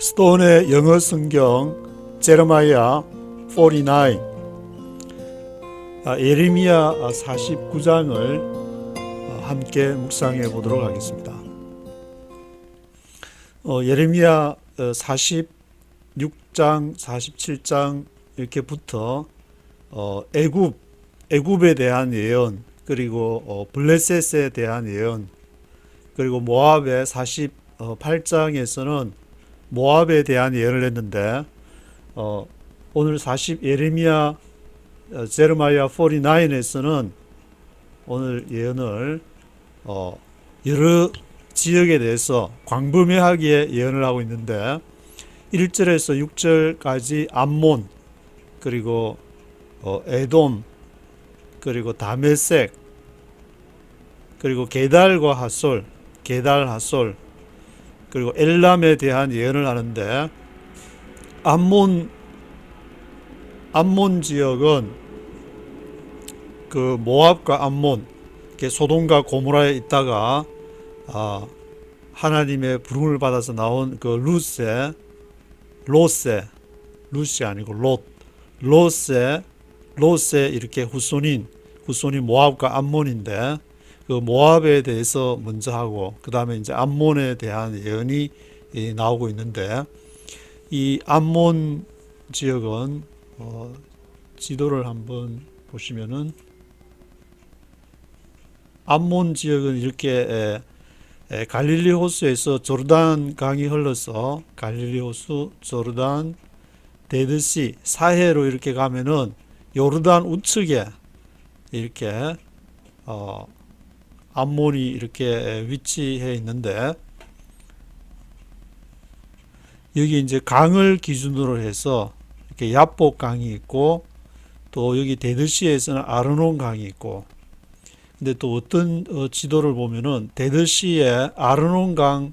스톤의 영어 성경 제레마야 49, 예레미야 49장을 함께 묵상해 보도록 하겠습니다. 예레미야 46장, 47장 이렇게부터 애굽에 대한 예언, 그리고 블레셋에 대한 예언, 그리고 모압의 48장에서는 모압에 대한 예언을 했는데 오늘 예레미야 제레마야 49에서는 오늘 예언을 여러 지역에 대해서 광범위하게 예언을 하고 있는데 1절에서 6절까지 암몬, 그리고 에돔, 그리고 다메섹, 그리고 게달과 하솔, 게달 하솔, 그리고 엘람에 대한 예언을 하는데 암몬 지역은 그 모압과 암몬, 소돔과 고모라에 있다가 하나님의 부름을 받아서 나온 그 룻이 아니고 롯의 이렇게 후손인 모압과 암몬인데, 그 모압에 대해서 먼저 하고 그 다음에 이제 암몬에 대한 예언이 나오고 있는데, 이 암몬 지역은 지도를 한번 보시면은 암몬 지역은 이렇게 갈릴리 호수에서 조르단 강이 흘러서 갈릴리 호수, 조르단, 데드시, 사해로 이렇게 가면은 요르단 우측에 이렇게 암몬이 이렇게 위치해 있는데, 여기 이제 강을 기준으로 해서 이렇게 야복 강이 있고, 또 여기 데드시에서는 아르논 강이 있고, 근데 또 어떤 지도를 보면은 데드시의 아르논 강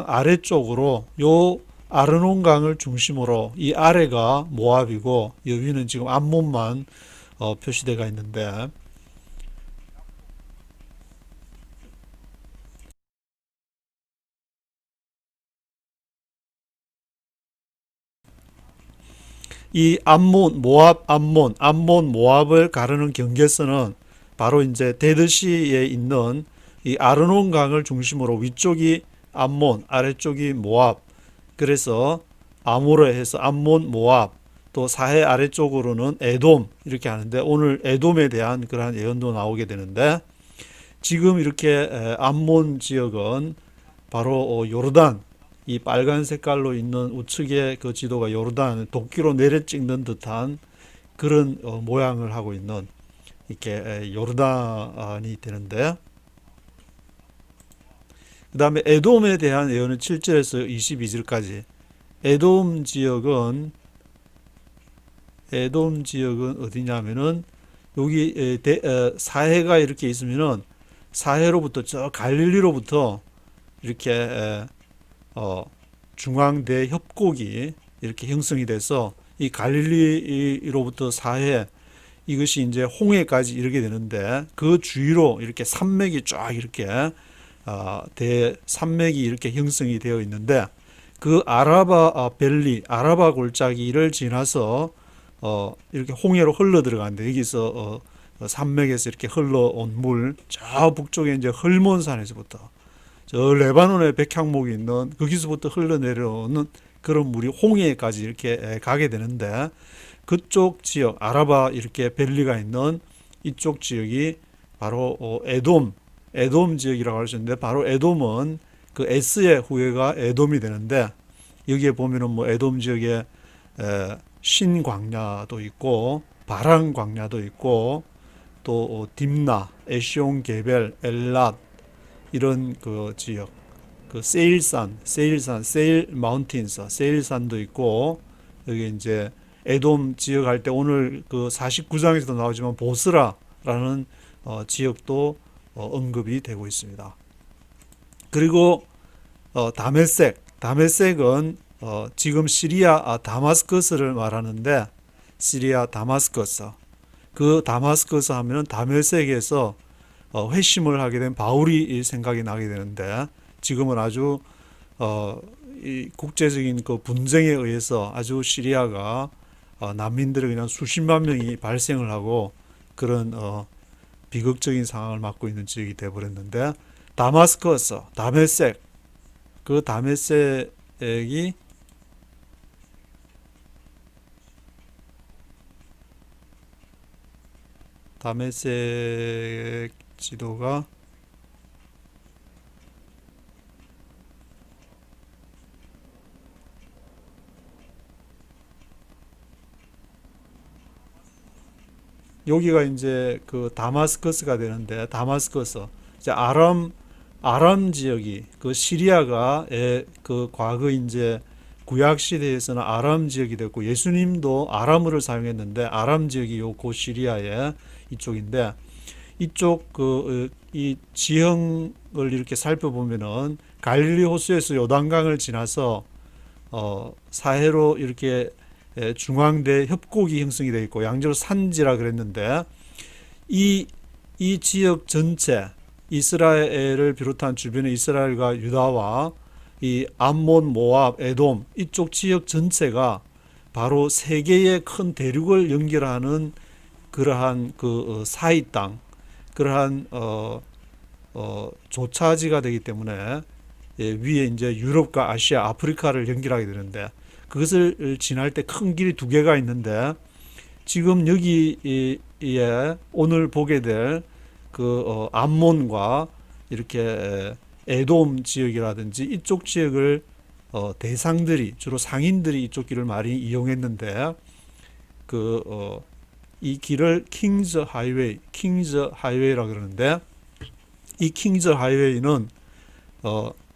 아래쪽으로, 요 아르논 강을 중심으로 이 아래가 모압이고 여기는 지금 암몬만 표시되어 있는데, 이 암몬 모압을 가르는 경계선은 바로 이제 데드시에 있는 이 아르논 강을 중심으로 위쪽이 암몬, 아래쪽이 모압, 그래서 아모르 해서 암몬 모압, 또 사해 아래쪽으로는 에돔 이렇게 하는데, 오늘 에돔에 대한 그러한 예언도 나오게 되는데, 지금 이렇게 암몬 지역은 바로 요르단, 이 빨간 색깔로 있는 우측의 그 지도가 요르단, 도끼로 내려 찍는 듯한 그런 모양을 하고 있는 이렇게 요르단이 되는데, 그 다음에 에돔에 대한 예언은 7절에서 22절까지. 에돔 지역은 어디냐면은 여기 사해가 이렇게 있으면은 사해로부터 저 갈릴리로부터 이렇게 중앙대 협곡이 이렇게 형성이 돼서 이 갈릴리로부터 사해, 이것이 이제 홍해까지 이르게 되는데, 그 주위로 이렇게 산맥이 쫙 이렇게 대산맥이 이렇게 형성이 되어 있는데, 그 아라바 밸리, 아라바 골짜기를 지나서 이렇게 홍해로 흘러 들어가는데, 여기서 산맥에서 이렇게 흘러온 물, 저 북쪽에 이제 헐몬산에서부터 저 레바논의 백향목이 있는 거기서부터 흘러내려오는 그런 물이 홍해까지 이렇게 가게 되는데, 그쪽 지역 아라바 이렇게 밸리가 있는 이쪽 지역이 바로 에돔 지역이라고 할 수 있는데, 바로 에돔은 그 S의 후예가 에돔이 되는데, 여기에 보면은 뭐 에돔 지역에 신 광야도 있고 바랑 광야도 있고, 또 딥나, 에시온 게벨, 엘랏 이런 그 지역, 그 세일 마운틴스, 세일산도 있고, 여기 이제 에돔 지역 할 때 오늘 그 49장에서도 나오지만 보스라라는 지역도 언급이 되고 있습니다. 그리고 다메섹은 지금 시리아 다마스커스를 말하는데, 시리아 다마스커스, 그 다마스커스 하면은 다메섹에서 회심을 하게 된 바울이 생각이 나게 되는데, 지금은 아주 이 국제적인 그 분쟁에 의해서 아주 시리아가 난민들이 그냥 수십만 명이 발생을 하고 그런 비극적인 상황을 맞고 있는 지역이 되어버렸는데, 다마스커스, 다메섹, 그 다메섹이 다메섹 지도가 여기가 이제 그 다마스커스가 되는데, 다마스커스 이제 아람 지역이 그 시리아가 그 과거 이제 구약 시대에서는 아람 지역이 됐고, 예수님도 아람어를 사용했는데 아람 지역이 요 고 시리아의 이쪽인데, 이쪽 그 이 지형을 이렇게 살펴보면은 갈릴리 호수에서 요단강을 지나서 사해로 이렇게 중앙대 협곡이 형성이 되어 있고, 양쪽으로 산지라 그랬는데, 이, 이 지역 전체, 이스라엘을 비롯한 주변의 이스라엘과 유다와 이 암몬, 모압, 에돔 이쪽 지역 전체가 바로 세 개의 큰 대륙을 연결하는 그러한 그 사이 땅, 그러한 조차지가 되기 때문에 위에 이제 유럽과 아시아, 아프리카를 연결하게 되는데, 그것을 지날 때 큰 길이 두 개가 있는데, 지금 여기에 오늘 보게 될 그 암몬과 이렇게 에돔 지역이라든지 이쪽 지역을 대상들이, 주로 상인들이 이쪽 길을 많이 이용했는데, 이 길을 킹즈 하이웨이라 그러는데, 이 킹즈 하이웨이는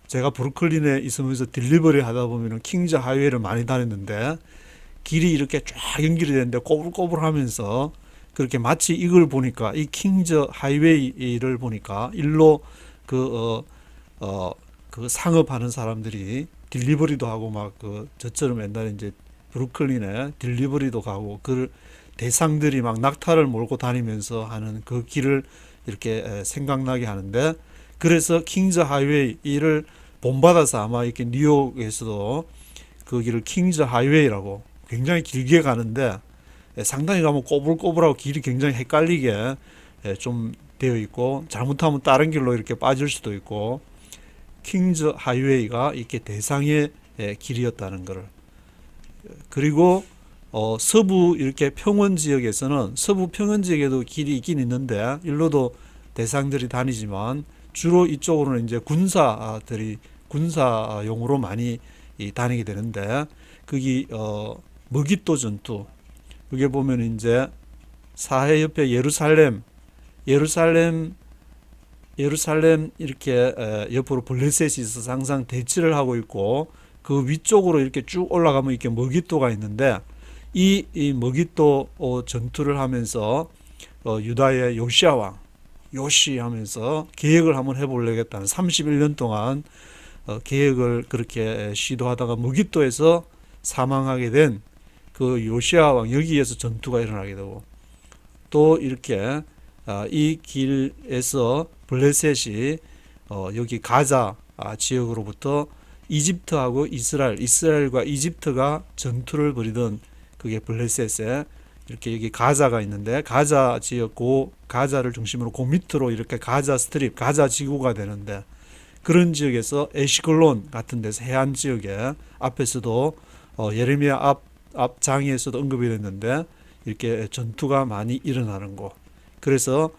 제가 브루클린에 있으면서 딜리버리 하다 보면은 킹즈 하이웨이를 많이 다녔는데, 길이 이렇게 쫙 연결이 되는데 꼬불꼬불하면서, 그렇게 마치 이걸 보니까, 이 킹즈 하이웨이를 보니까 일로 그 상업하는 사람들이 딜리버리도 하고 막 저처럼 옛날에 이제 브루클린에 딜리버리도 가고, 그 대상들이 막 낙타를 몰고 다니면서 하는 그 길을 이렇게 생각나게 하는데, 그래서 킹즈 하이웨이를 본받아서 아마 이렇게 뉴욕에서도 그 길을 킹즈 하이웨이라고, 굉장히 길게 가는데 상당히 가면 꼬불꼬불하고 길이 굉장히 헷갈리게 좀 되어 있고, 잘못하면 다른 길로 이렇게 빠질 수도 있고, 킹즈 하이웨이가 이렇게 대상의 길이었다는 것을. 그리고 서부 이렇게 평원 지역에서는, 서부 평원 지역에도 길이 있긴 있는데 일로도 대상들이 다니지만, 주로 이쪽으로는 이제 군사용으로 많이 다니게 되는데, 거기 머깃도 전투, 그게 보면 이제 사해 옆에 예루살렘 이렇게 옆으로 블레셋이 있어서 항상 대치를 하고 있고, 그 위쪽으로 이렇게 쭉 올라가면 이렇게 머깃도가 있는데, 이 머깃도 전투를 하면서 유다의 요시아 왕 요시 하면서 계획을 한번 해보려겠다는 31년 동안 계획을 그렇게 시도하다가 머깃도에서 사망하게 된 그 요시아 왕, 여기에서 전투가 일어나게 되고, 또 이렇게 이 길에서 블레셋이 여기 가자 지역으로부터 이집트하고 이스라엘과 이집트가 전투를 벌이던, 그게 블레셋에 이렇게 여기 가자가 있는데, 가자 지역, 가자를 중심으로 그 밑으로 이렇게 가자 스트립, 가자 지구가 되는데, 그런 지역에서 에시글론 같은 데서 해안 지역에 앞에서도 예레미야 앞 장에서도 언급이 됐는데, 이렇게 전투가 많이 일어나는 곳. 그래서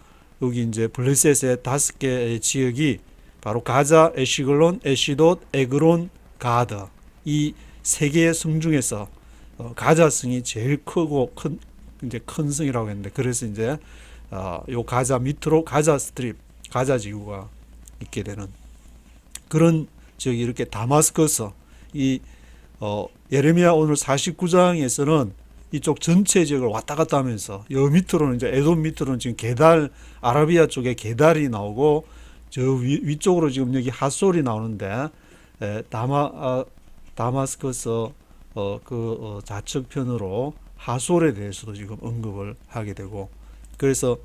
여기 이제 블레셋의 5개의 지역이 바로 가자, 에시글론, 에시돗, 에그론, 가드, 이 3개의 성 중에서 가자 성이 제일 크고 이제 큰 성이라고 했는데, 그래서 이제 요 가자 밑으로 가자 스트립, 가자 지구가 있게 되는 그런 지역이, 이렇게 다마스커스, 이 예레미야 오늘 49장에서는 이쪽 전체 지역을 왔다 갔다 하면서, 여 밑으로는 이제 에돔 밑으로는 지금 아라비아 쪽에 게달이 나오고, 저 위쪽으로 지금 여기 핫솔이 나오는데, 다마스커스 좌측편으로 하솔에 대해서도 지금 언급을 하게 되고, 그래서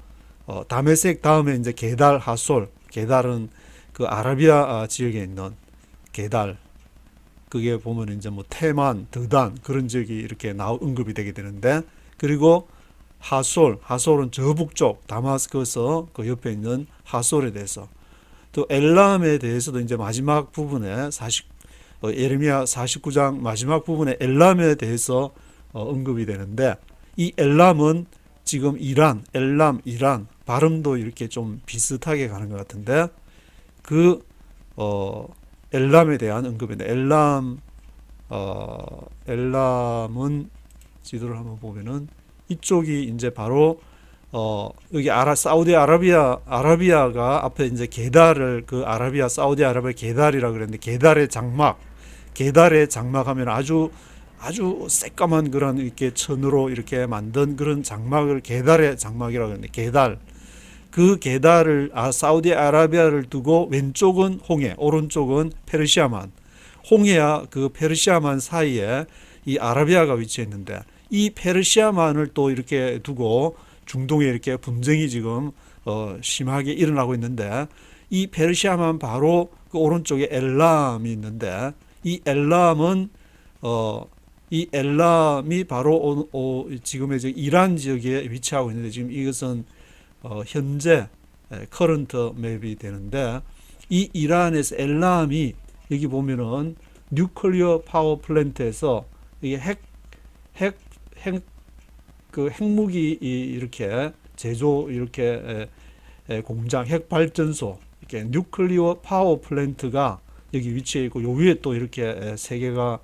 다메섹 다음에 이제 게달, 하솔. 게달은 그 아라비아 지역에 있는 게달. 그게 보면 이제 뭐 테만, 드단 그런 지역이 이렇게 언급이 되게 되는데, 그리고 하솔은 저 북쪽 다마스커스 그 옆에 있는 하솔에 대해서, 또 엘람에 대해서도 이제 마지막 부분에 예레미야 49장 마지막 부분에 엘람에 대해서 언급이 되는데, 이 엘람은 지금 이란 발음도 이렇게 좀 비슷하게 가는 것 같은데, 그 엘람에 대한 언급인데, 엘람은 지도를 한번 보면은 이쪽이 이제 바로 여기 사우디 아라비아가 앞에 이제 게달을 그 사우디 아라비아 게달이라 그랬는데, 게달의 장막하면 아주 새까만 그런 이렇게 천으로 이렇게 만든 그런 장막을 게달의 장막이라고 그랬는데, 그 게달을 사우디 아라비아를 두고 왼쪽은 홍해, 오른쪽은 페르시아만, 홍해와 그 페르시아만 사이에 이 아라비아가 위치해 있는데, 이 페르시아만을 또 이렇게 두고 중동에 이렇게 분쟁이 지금 심하게 일어나고 있는데, 이 페르시아만 바로 그 오른쪽에 엘람이 있는데, 이 엘람이 바로 지금의 이란 지역에 위치하고 있는데, 지금 이것은 현재 커런트 맵이 되는데, 이 이란에서 엘람이 여기 보면은 뉴클리어 파워 플랜트에서 이게 그 핵무기 이렇게 제조 이렇게 공장, 핵 발전소, 이렇게 뉴클리어 파워 플랜트가 여기 위치해 있고, 요 위에 또 이렇게 세 개가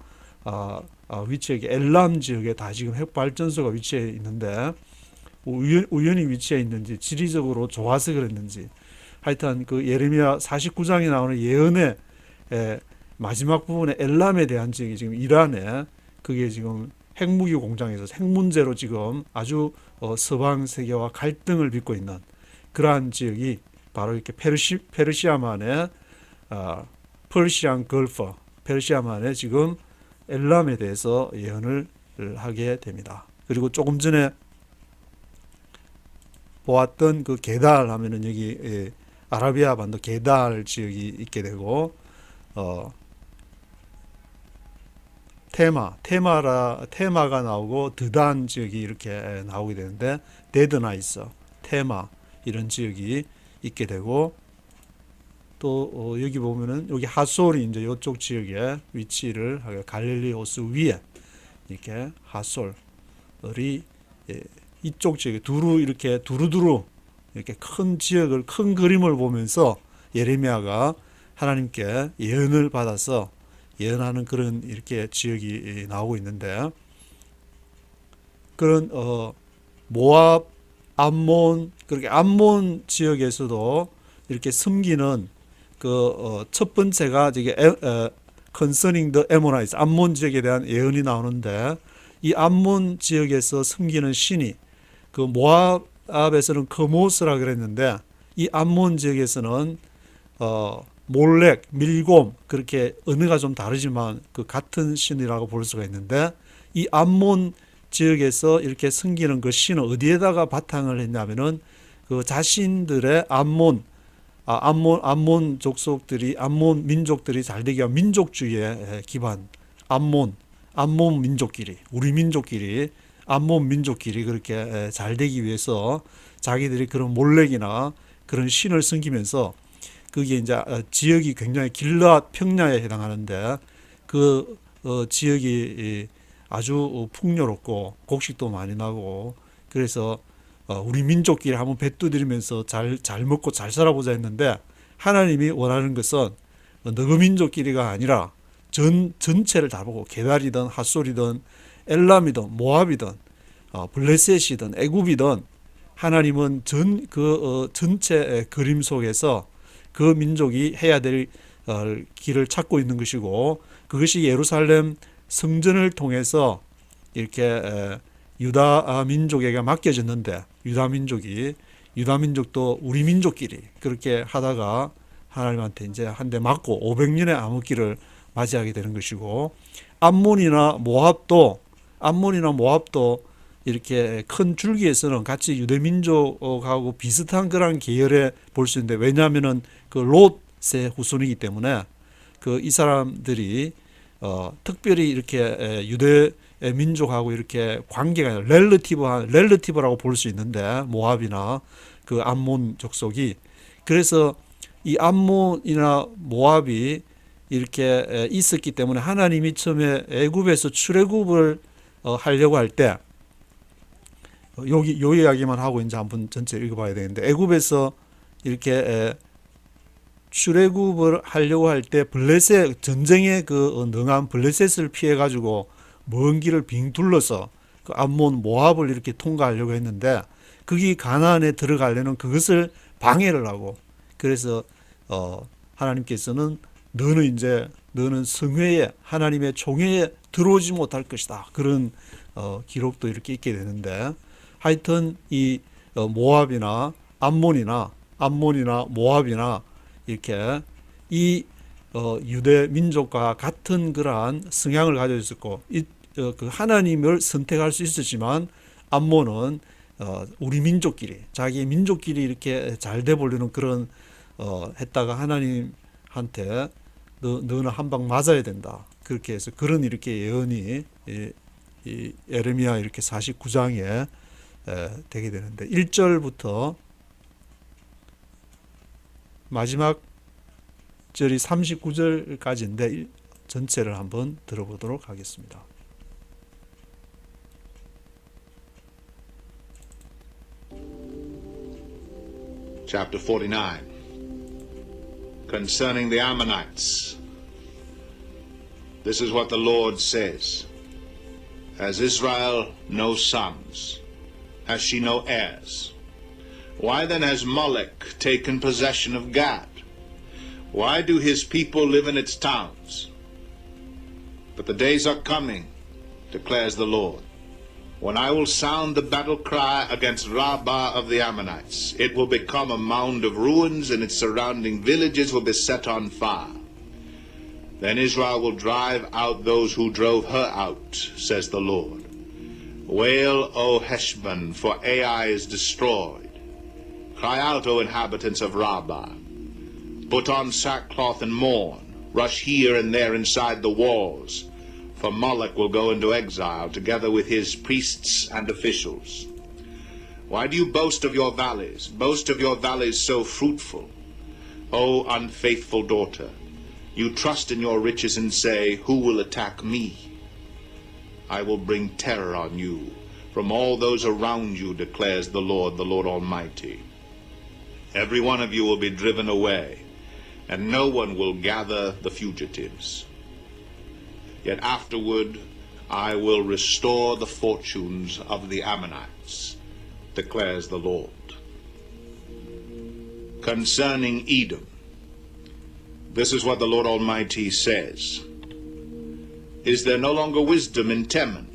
위치해, 엘람 지역에 다 지금 핵 발전소가 위치해 있는데, 우연히 위치해 있는지 지리적으로 좋아서 그랬는지, 하여튼 그 예레미야 49장에 나오는 예언의 마지막 부분에 엘람에 대한 지역이 지금 이란에, 그게 지금 핵무기 공장에서 핵 문제로 지금 아주 서방 세계와 갈등을 빚고 있는 그러한 지역이 바로 이렇게 페르시아만의 퍼시안 걸프, 페르시아만의 지금 엘람에 대해서 예언을 하게 됩니다. 그리고 조금 전에 보았던 그 게달 하면은 여기 아라비아 반도 게달 지역이 있게 되고, 테마가 나오고 드단 지역이 이렇게 나오게 되는데, 데드나이스, 테마 이런 지역이 있게 되고, 또 여기 보면은 여기 하솔이 이제 이쪽 지역에 위치를 하게, 갈릴리 호수 위에 이렇게 하솔이 이쪽 지역에 두루두루 이렇게 큰 지역을, 큰 그림을 보면서 예레미야가 하나님께 예언을 받아서 예언하는 그런 이렇게 지역이 나오고 있는데, 그런 모압, 암몬, 그렇게 암몬 지역에서도 이렇게 숨기는 그 첫 번째가 이게 concerning the Ammonites, 암몬 지역에 대한 예언이 나오는데, 이 암몬 지역에서 숨기는 신이, 그 모압에서는 거모스라 그랬는데, 이 암몬 지역에서는 몰렉, 밀곰, 그렇게 언어가 좀 다르지만 그 같은 신이라고 볼 수가 있는데, 이 암몬 지역에서 이렇게 숨기는 그 신은 어디에다가 바탕을 했냐면은, 그 자신들의 암몬 족속들이, 암몬 민족들이 잘 되기 위한 민족주의의 기반, 암몬 민족끼리, 우리 민족끼리, 암몬 민족끼리 그렇게 잘 되기 위해서 자기들이 그런 몰렉이나 그런 신을 섬기면서, 그게 이제 지역이 굉장히 길르앗 평야에 해당하는데, 그 지역이 아주 풍요롭고 곡식도 많이 나고, 그래서 우리 민족끼리 한번 배두드리면서 잘 먹고 잘 살아보자 했는데, 하나님이 원하는 것은 너희 민족끼리가 아니라 전체를 다 보고, 게달이든 핫솔이든 엘람이든 모압이든 블레셋이든 애굽이든, 하나님은 전체 그림 속에서 그 민족이 해야 될 길을 찾고 있는 것이고, 그것이 예루살렘 성전을 통해서 이렇게 유다 민족에게 맡겨졌는데, 유다 민족도 우리 민족끼리 그렇게 하다가 하나님한테 이제 한 대 맞고 500년의 암흑기를 맞이하게 되는 것이고, 암몬이나 모압도 이렇게 큰 줄기에서는 같이 유대민족하고 비슷한 그런 계열에 볼 수 있는데, 왜냐하면은 그 롯의 후손이기 때문에 그 이 사람들이 특별히 이렇게 유대 민족하고 이렇게 관계가 렐러티브라고 볼 수 있는데, 모압이나 그 암몬 족속이, 그래서 이 암몬이나 모압이 이렇게 있었기 때문에 하나님이 처음에 애굽에서 출애굽을 하려고 할 때, 여기 요 이야기만 하고 이제 한번 전체 읽어봐야 되는데, 애굽에서 이렇게 출애굽을 하려고 할 때 블레셋 전쟁에 그 능한 블레셋을 피해 가지고 먼 길을 빙 둘러서 그 암몬 모압을 이렇게 통과하려고 했는데, 거기 가나안에 들어가려는 그것을 방해를 하고, 그래서 하나님께서는 너는 성회에, 하나님의 총회에 들어오지 못할 것이다, 그런 기록도 이렇게 있게 되는데, 하여튼 이 모압이나 암몬이나 모압이나 이렇게 이 유대 민족과 같은 그러한 성향을 가지고 있었고, 그 하나님을 선택할 수 있었지만, 암몬은 우리 민족끼리, 자기 민족끼리 이렇게 잘 돼 보려는 그런 했다가 하나님한테 너는 한 방 맞아야 된다, 그렇게 해서 그런 이렇게 예언이 이 에레미야 이렇게 49장에 되게 되는데, 1절부터 마지막 절이 39절까지인데 전체를 한번 들어보도록 하겠습니다. Chapter 49. Concerning the Ammonites. This is what the Lord says. Has Israel no sons? Has she no heirs? Why then has Molech taken possession of Gad? Why do his people live in its towns? But the days are coming, declares the Lord, when I will sound the battle cry against Rabbah of the Ammonites. It will become a mound of ruins, and its surrounding villages will be set on fire. Then Israel will drive out those who drove her out, says the Lord. Wail, O Heshbon, for Ai is destroyed. Cry out, O inhabitants of Rabbah. Put on sackcloth and mourn. Rush here and there inside the walls. For Moloch will go into exile, together with his priests and officials. Why do you boast of your valleys? Boast of your valleys so fruitful. O unfaithful daughter, you trust in your riches and say, who will attack me? I will bring terror on you from all those around you, declares the Lord Almighty. Every one of you will be driven away, and no one will gather the fugitives. Yet afterward I will restore the fortunes of the Ammonites, declares the Lord. Concerning Edom, this is what the Lord Almighty says. Is there no longer wisdom in Teman?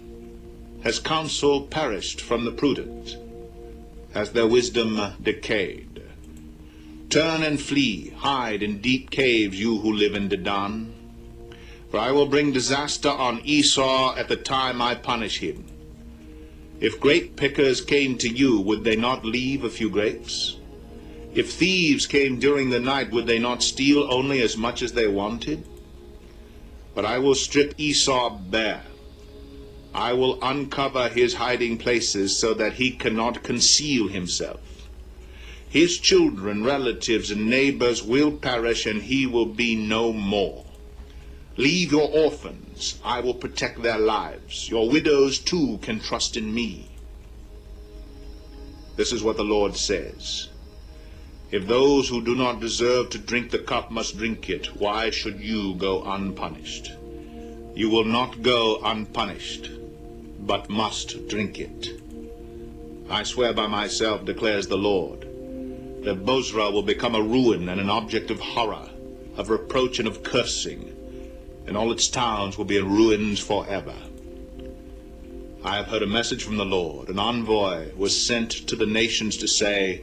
Has counsel perished from the prudent? Has their wisdom decayed? Turn and flee, hide in deep caves, you who live in Dedan. For I will bring disaster on Esau at the time I punish him. If grape pickers came to you, would they not leave a few grapes? If thieves came during the night, would they not steal only as much as they wanted? But I will strip Esau bare. I will uncover his hiding places so that he cannot conceal himself. His children, relatives, and neighbors will perish, and he will be no more. Leave your orphans, I will protect their lives. Your widows too can trust in me. This is what the Lord says. If those who do not deserve to drink the cup must drink it, why should you go unpunished? You will not go unpunished, but must drink it. I swear by myself, declares the Lord, that Bozrah will become a ruin and an object of horror, of reproach and of cursing, and all its towns will be in ruins forever. I have heard a message from the Lord. An envoy was sent to the nations to say,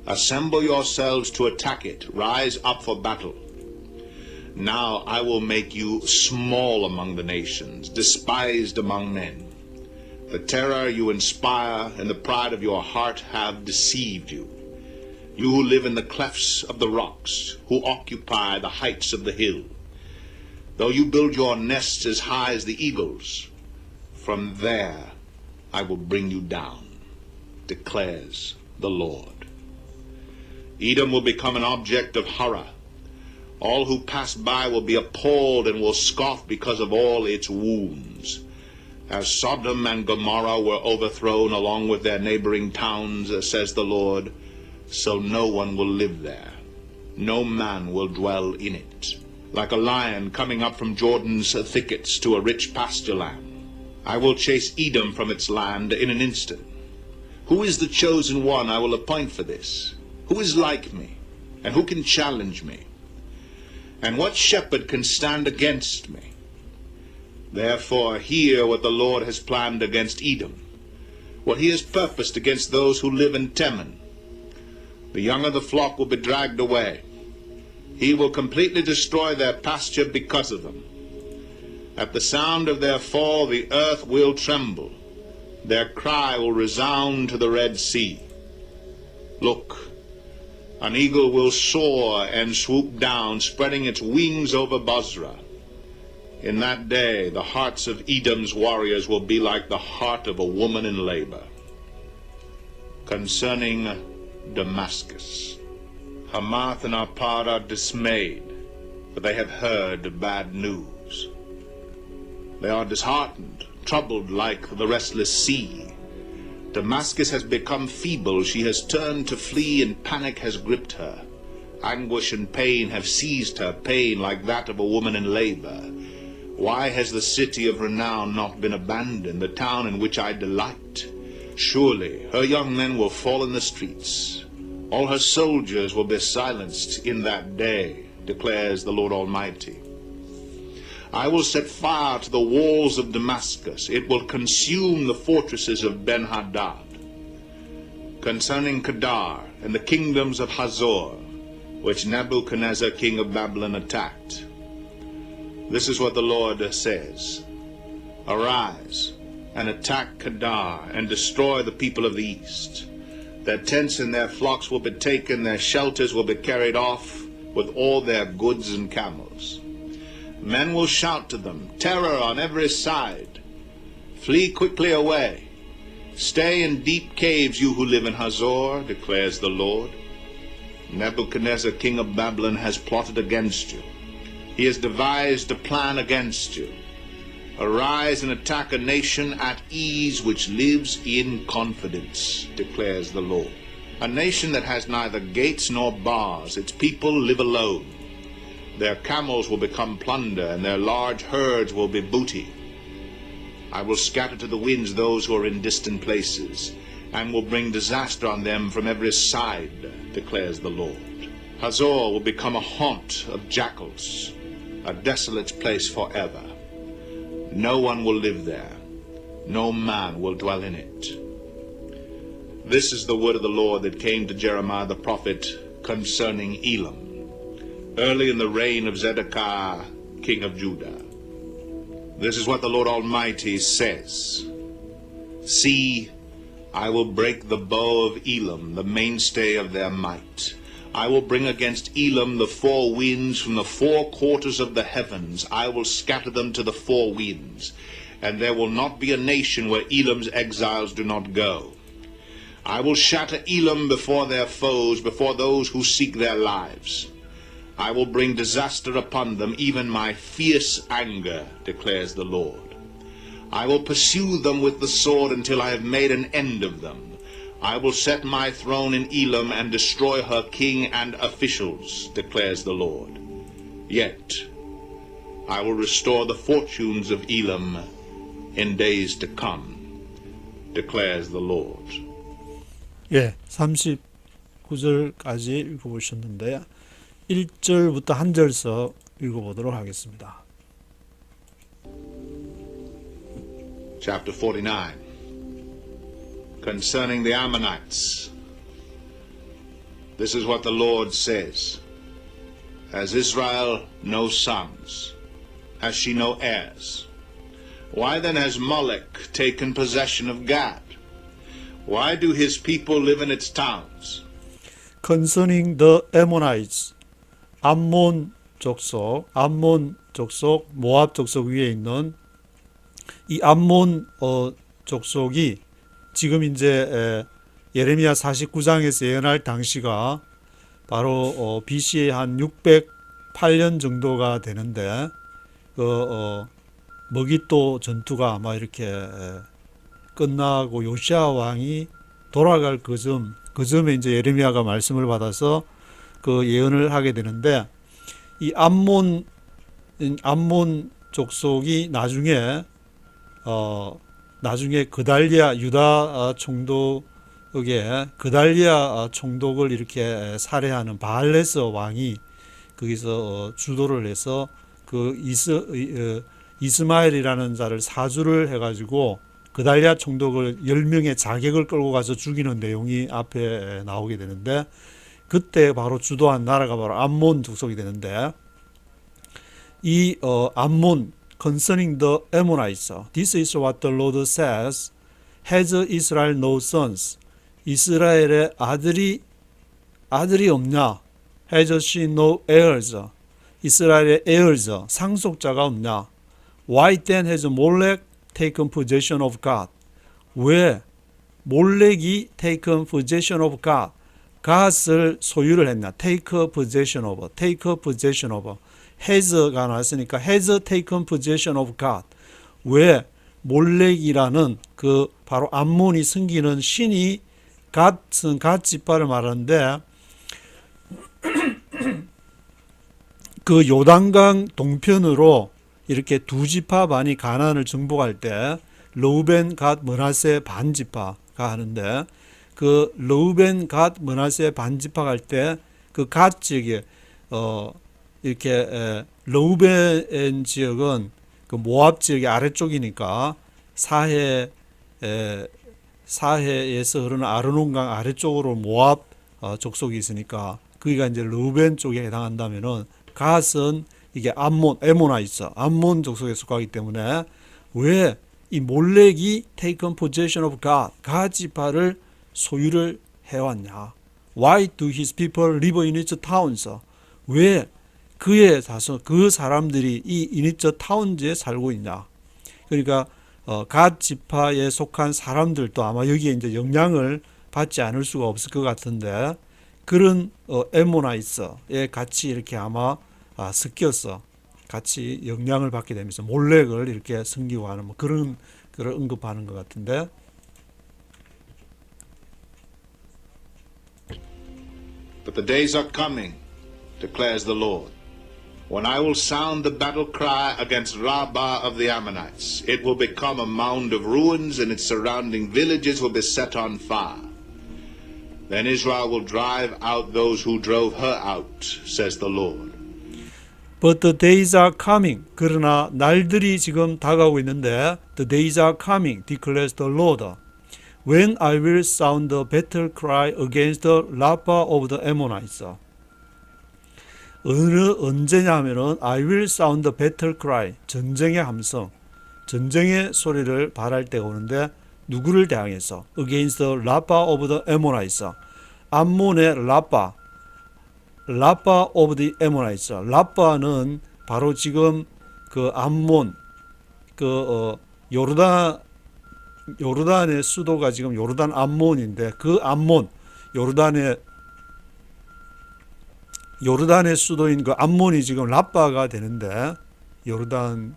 assemble yourselves to attack it. Rise up for battle. Now I will make you small among the nations, despised among men. The terror you inspire and the pride of your heart have deceived you. You who live in the clefts of the rocks, who occupy the heights of the hill. Though you build your nests as high as the eagles, from there I will bring you down, declares the Lord. Edom will become an object of horror. All who pass by will be appalled and will scoff because of all its wounds. As Sodom and Gomorrah were overthrown along with their neighboring towns, says the Lord, so no one will live there. No man will dwell in it. Like a lion coming up from Jordan's thickets to a rich pasture land, I will chase Edom from its land in an instant. Who is the chosen one I will appoint for this? Who is like me? And who can challenge me? And what shepherd can stand against me? Therefore hear what the Lord has planned against Edom, what he has purposed against those who live in Teman. The young of the flock will be dragged away. He will completely destroy their pasture because of them. At the sound of their fall, the earth will tremble. Their cry will resound to the Red Sea. Look, an eagle will soar and swoop down, spreading its wings over Bozrah. In that day, the hearts of Edom's warriors will be like the heart of a woman in labor. Concerning Damascus, Hamath and Arpad are dismayed, for they have heard bad news. They are disheartened, troubled like the restless sea. Damascus has become feeble, she has turned to flee, and panic has gripped her. Anguish and pain have seized her, pain like that of a woman in labor. Why has the city of renown not been abandoned, the town in which I delight? Surely her young men will fall in the streets. All her soldiers will be silenced in that day, declares the Lord Almighty. I will set fire to the walls of Damascus. It will consume the fortresses of Ben-Hadad. Concerning Kedar and the kingdoms of Hazor, which Nebuchadnezzar king of Babylon attacked, this is what the Lord says. Arise and attack Kedar and destroy the people of the east. Their tents and their flocks will be taken, their shelters will be carried off, with all their goods and camels. Men will shout to them, terror on every side. Flee quickly away. Stay in deep caves, you who live in Hazor, declares the Lord. Nebuchadnezzar king of Babylon has plotted against you. He has devised a plan against you. Arise and attack a nation at ease which lives in confidence, declares the Lord. A nation that has neither gates nor bars. Its people live alone. Their camels will become plunder, and their large herds will be booty. I will scatter to the winds those who are in distant places, and will bring disaster on them from every side, declares the Lord. Hazor will become a haunt of jackals, a desolate place forever. No one will live there. No man will dwell in it. This is the word of the Lord that came to Jeremiah the prophet concerning Elam, early in the reign of Zedekiah, king of Judah. This is what the Lord Almighty says. See, I will break the bow of Elam, the mainstay of their might. I will bring against Elam the four winds from the four quarters of the heavens. I will scatter them to the four winds, and there will not be a nation where Elam's exiles do not go. I will shatter Elam before their foes, before those who seek their lives. I will bring disaster upon them, even my fierce anger, declares the Lord. I will pursue them with the sword until I have made an end of them. I will set my throne in Elam and destroy her king and officials, declares the Lord. Yet I will restore the fortunes of Elam in days to come, declares the Lord. 예, 39절까지 읽어보셨는데요. 1절부터 한 절서 읽어보도록 하겠습니다. Chapter 49. Concerning the Ammonites, this is what the Lord says. Has Israel no sons? Has she no heirs? Why then has Molech taken possession of Gad? Why do his people live in its towns? Concerning the Ammonites, 암몬 족속, 모압 족속 위에 있는 이 암몬 족속이 지금 이제 예레미야 49장에서 예언할 당시가 바로 BC에 한 608년 정도가 되는데 머깃도 전투가 아마 이렇게 끝나고 요시야 왕이 돌아갈 그 점에 이제 예레미야가 말씀을 받아서 그 예언을 하게 되는데 이 암몬 족속이 나중에 그달리아 유다 총독의 그달리아 총독을 이렇게 살해하는 바알레스 왕이 거기서 주도를 해서 그 이스마엘이라는 자를 사주를 해가지고 그달리아 총독을 10명의 자객을 끌고 가서 죽이는 내용이 앞에 나오게 되는데 그때 바로 주도한 나라가 바로 암몬 족속이 되는데 이 암몬 concerning the Ammonites, this is what the Lord says, has Israel no sons? 이스라엘의 아들이 없냐? Has she no heirs? 이스라엘의 heirs, 상속자가 없냐? Why then has Molech taken possession of God? 왜 몰렉이 taken possession of God? God을 소유를 했냐? take possession of. has가 나왔으니까 has taken possession of God. 왜 몰렉이라는 그 바로 암몬이 섬기는 신이 갓 지파를 말하는데 그 요단강 동편으로 이렇게 두 지파 반이 가나안을 정복할 때 르우벤 갓 므낫세 반 지파가 하는데 그 르우벤 갓 므낫세 반 지파가 할 때 그 갓 지역에 이렇게 르우벤 지역은 그 모압 지역의 아래쪽이니까 사해에서 흐르는 아르논강 아래쪽으로 모압 족속이 있으니까 거기가 이제 르우벤 쪽에 해당한다면은 갓은 이게 암몬 족속에 속하기 때문에 왜 이 몰렉이 taken possession of God, 갓 지파를 소유를 해왔냐? Why do his people live in its towns? 왜 그의 자손, 그 사람들이 이 이니처 타운즈에 살고 있냐? 그러니까 갓 지파에 속한 사람들도 아마 여기에 이제 영향을 받지 않을 수가 없을 것 같은데 그런 에모나이스에 같이 이렇게 아마 섞여서 같이 영향을 받게 되면서 몰렉을 이렇게 섬기고 하는 뭐 그런 걸 언급하는 것 같은데. But the days are coming, declares the Lord, when I will sound the battle cry against Rabbah of the Ammonites. It will become a mound of ruins, and its surrounding villages will be set on fire. Then Israel will drive out those who drove her out, says the Lord. But the days are coming. 그러나 날들이 지금 다가오고 있는데 the days are coming, declares the Lord, when I will sound the battle cry against the Rabbah of the Ammonites. 언제냐 하면은 I will sound the battle cry, 전쟁의 함성, 전쟁의 소리를 발할 때가 오는데 누구를 대항해서 against the Rabbah of the Ammonites. 암몬의 라빠 of the Ammonites. 라빠는 바로 지금 그 암몬 요르단의 수도가 지금 요르단 암몬인데 그 암몬 요르단의 수도인 그 암몬이 지금 라빠가 되는데 요르단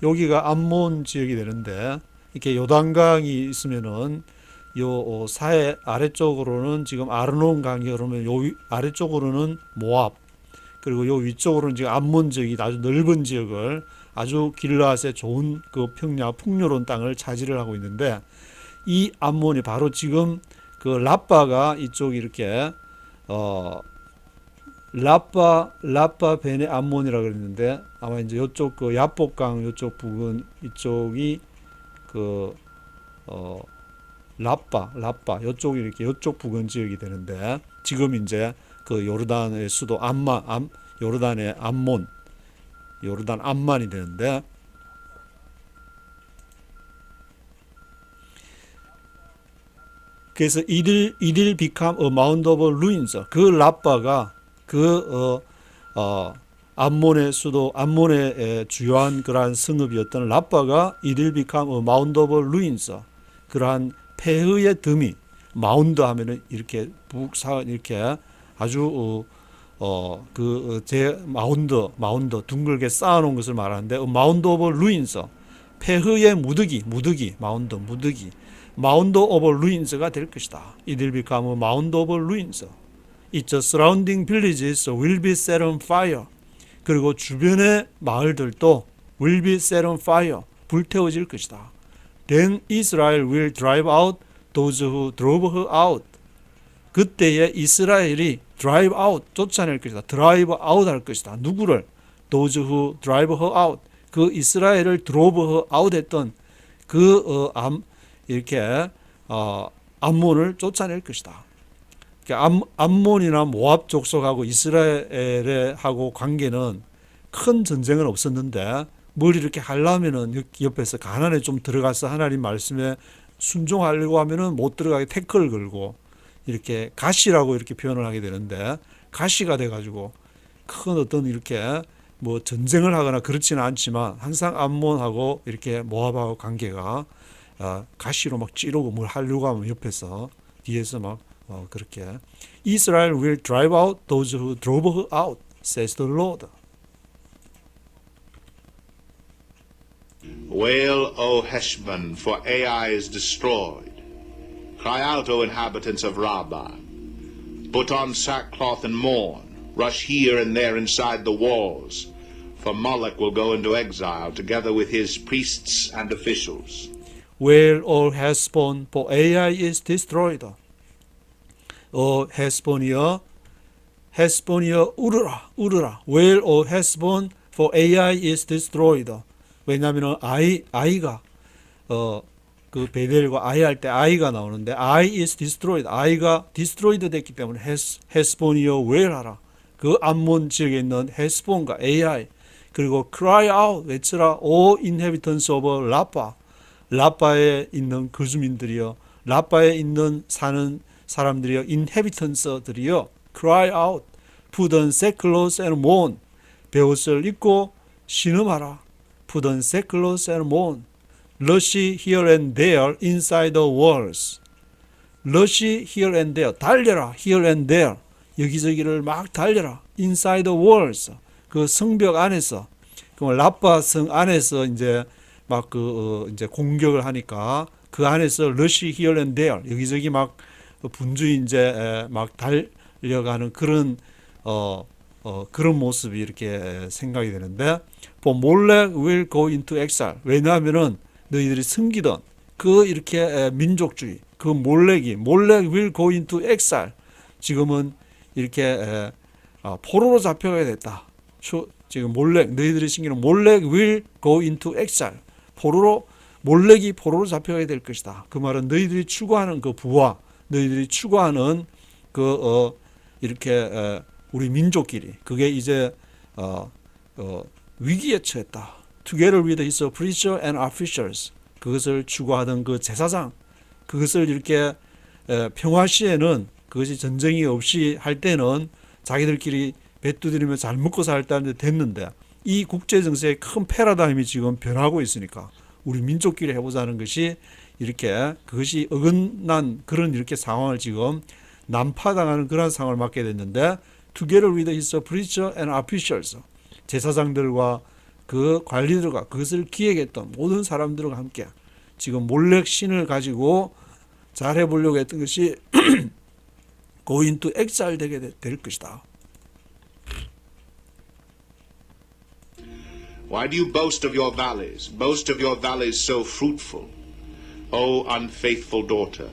여기가 암몬 지역이 되는데 이렇게 요단강이 있으면은 요 사해 아래쪽으로는 지금 아르논강이 흐르면 요 아래쪽으로는 모압 그리고 요 위쪽으로는 지금 암몬 지역이 아주 넓은 지역을 아주 길라앗의 좋은 그 풍요로운 땅을 차지를 하고 있는데 이 암몬이 바로 지금 그 라빠가 이쪽 이렇게 라빠 베네 암몬이라 그랬는데 아마 이제 요쪽 그 야복강 요쪽 부근 이쪽이 그 라빠 요쪽이 이렇게 요쪽 부근 지역이 되는데 지금 이제 그 요르단의 수도 요르단의 요르단 암만이 되는데 그래서 이딜 become a mound of ruins. 그 라빠가 그 암몬의 수도 암몬의 주요한 그러한 성읍이었던 라빠가 이딜 become a mound of ruins. 그러한 폐허의 더미. 마운드 하면은 이렇게 이렇게 아주 마운드 둥글게 쌓아놓은 것을 말하는데 마운드 오브 루인스 폐허의 무더기 마운드 오브 루인스가 될 것이다. It will become a mound of ruins. Its surrounding villages will be set on fire. 그리고 주변의 마을들도 will be set on fire. 불태워질 것이다. Then Israel will drive out those who drove her out. 그때에 이스라엘이 drive out 쫓아낼 것이다. drive out 할 것이다. 누구를? those who drive her out. 그 이스라엘을 drove her out 했던 그 이렇게 암몬을 쫓아낼 것이다. 암몬이나 모압 족속하고 이스라엘하고 관계는 큰 전쟁은 없었는데 뭘 이렇게 하려면은 옆에서 가난에 좀 들어가서 하나님 말씀에 순종하려고 하면은 못 들어가게 태클을 걸고 이렇게 가시라고 이렇게 표현을 하게 되는데 가시가 돼가지고 큰 어떤 이렇게 뭐 전쟁을 하거나 그렇지는 않지만 항상 암몬하고 이렇게 모압하고 관계가 가시로 막 찌르고 뭘 하려고 하면 옆에서 뒤에서 막 그렇게 Israel will drive out those who drove her out, says the Lord. Wail, O Heshbon, for Ai is destroyed. Cry out, O inhabitants of Rabbah. Put on sackcloth and mourn. Rush here and there inside the walls. For Moloch will go into exile together with his priests and officials. Wail, O Heshbon, for Ai is destroyed. 오 헤스본이여 울으라. Wail, O Heshbon, for Ai is destroyed. 왜냐하면 아이가 그 베델과 아이 할 때 아이가 나오는데 I is destroyed. 아이가 destroyed 됐기 때문에 헤스본이여 웨일하라. 그 암몬 지역에 있는 헤스본과 AI 그리고 cry out 외쳐라. O inhabitants of 라빠. 라빠에 있는 그 주민들이여 라빠에 있는 사는 사람들이여 inhabitants들이여 cry out. Put on sackcloth and mourn. 베옷을 입고 신음하라. Put on sackcloth and mourn. Rush here and there inside the walls. Rush here and there. 달려라. Here and there. 여기저기를 막 달려라. Inside the walls. 그 성벽 안에서. 그 라빠 성 안에서 이제 막 이제 공격을 하니까 그 안에서 rush here and there. 여기저기 막 분주히 이제 막 달려가는 그런 그런 모습이 이렇게 생각이 되는데 For Molech will go into exile. 왜냐하면은 너희들이 섬기던 그 이렇게 민족주의 그 몰렉 will go into exile. 지금은 이렇게 포로로 잡혀가야 됐다. 지금 너희들이 섬기는 몰렉 will go into exile. 몰렉이 포로로 잡혀가야 될 것이다. 그 말은 너희들이 추구하는 그 부와 너희들이 추구하는 그 이렇게 우리 민족끼리 그게 이제 위기에 처했다. Together with his preacher and officials. 그것을 추구하던 그 제사장 그것을 이렇게 평화 시에는 그것이 전쟁이 없이 할 때는 자기들끼리 배 두드리며 잘 먹고 살 때는 됐는데 이 국제 정세의 큰 패러다임이 지금 변하고 있으니까 우리 민족끼리 해보자는 것이 이렇게 그것이 어긋난 그런 이렇게 상황을 지금 난파당하는 그런 상황을 맞게 됐는데 Together with his preacher and officials. 제사장들과 그 관리들과 그것을 기획했던 모든 사람들과 함께 지금 몰렉 신을 가지고 잘해보려고 했던 것이 go into exile 되게 될 것이다. Why do you boast of your valleys? Boast of your valleys so fruitful. O unfaithful daughter,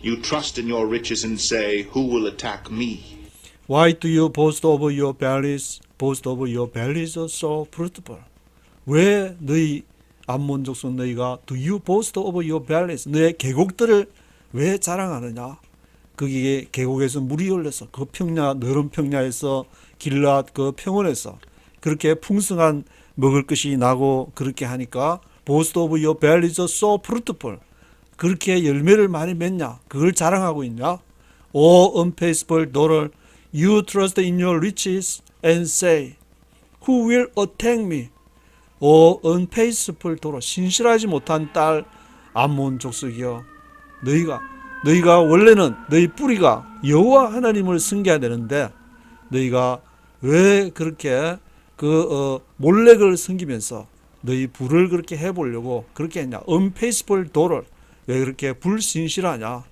you trust in your riches and say, who will attack me? Why do you boast over your bellies? Boast over your bellies are so fruitful. 왜 너희 암몬 족속 너희가 do you boast over your bellies? 너의 계곡들을 왜 자랑하느냐? 거기에 계곡에서 물이 흘러서 그 평야 너른 평야에서 길앗 그 평원에서 그렇게 풍성한 먹을 것이 나고 그렇게 하니까 boast of your bellies are so fruitful. 그렇게 열매를 많이 맺냐? 그걸 자랑하고 있냐? O unfaithful daughter, you trust in your riches and say, Who will attack me? O unfaithful daughter, 신실하지 못한 딸 암몬 족속이여, 너희가 원래는 너희 뿌리가 여호와 하나님을 섬겨야 되는데 너희가 왜 그렇게 몰렉을 섬기면서 너희 불을 그렇게 해보려고 그렇게 했냐? unfaithful daughter, 왜 그렇게 불신실하냐?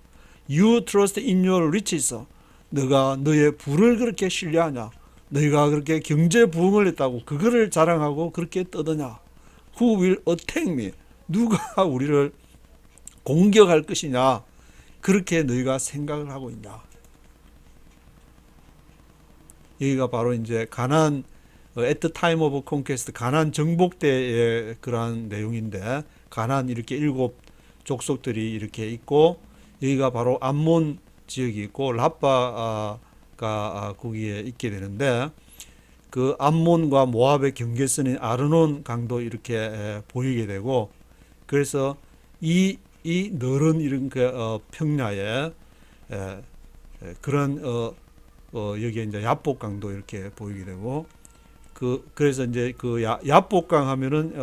You trust in your riches, 너가 너의 불을 그렇게 신뢰하냐? 너희가 그렇게 경제 부흥을 했다고 그거를 자랑하고 그렇게 떠드냐? Who will attack me? 누가 우리를 공격할 것이냐? 그렇게 너희가 생각을 하고 있냐? 여기가 바로 이제 가나안 at the time of conquest, 가나안 정복 때의 그러한 내용인데, 가나안 이렇게 7 족속들이 이렇게 있고 여기가 바로 암몬 지역이 있고 라빠가 거기에 있게 되는데, 그 암몬과 모압의 경계선인 아르논 강도 이렇게 보이게 되고, 그래서 이 너른 이런 평야에 그런 여기에 이제 야복강도 이렇게 보이게 되고, 그래서 이제 그 야복강 하면은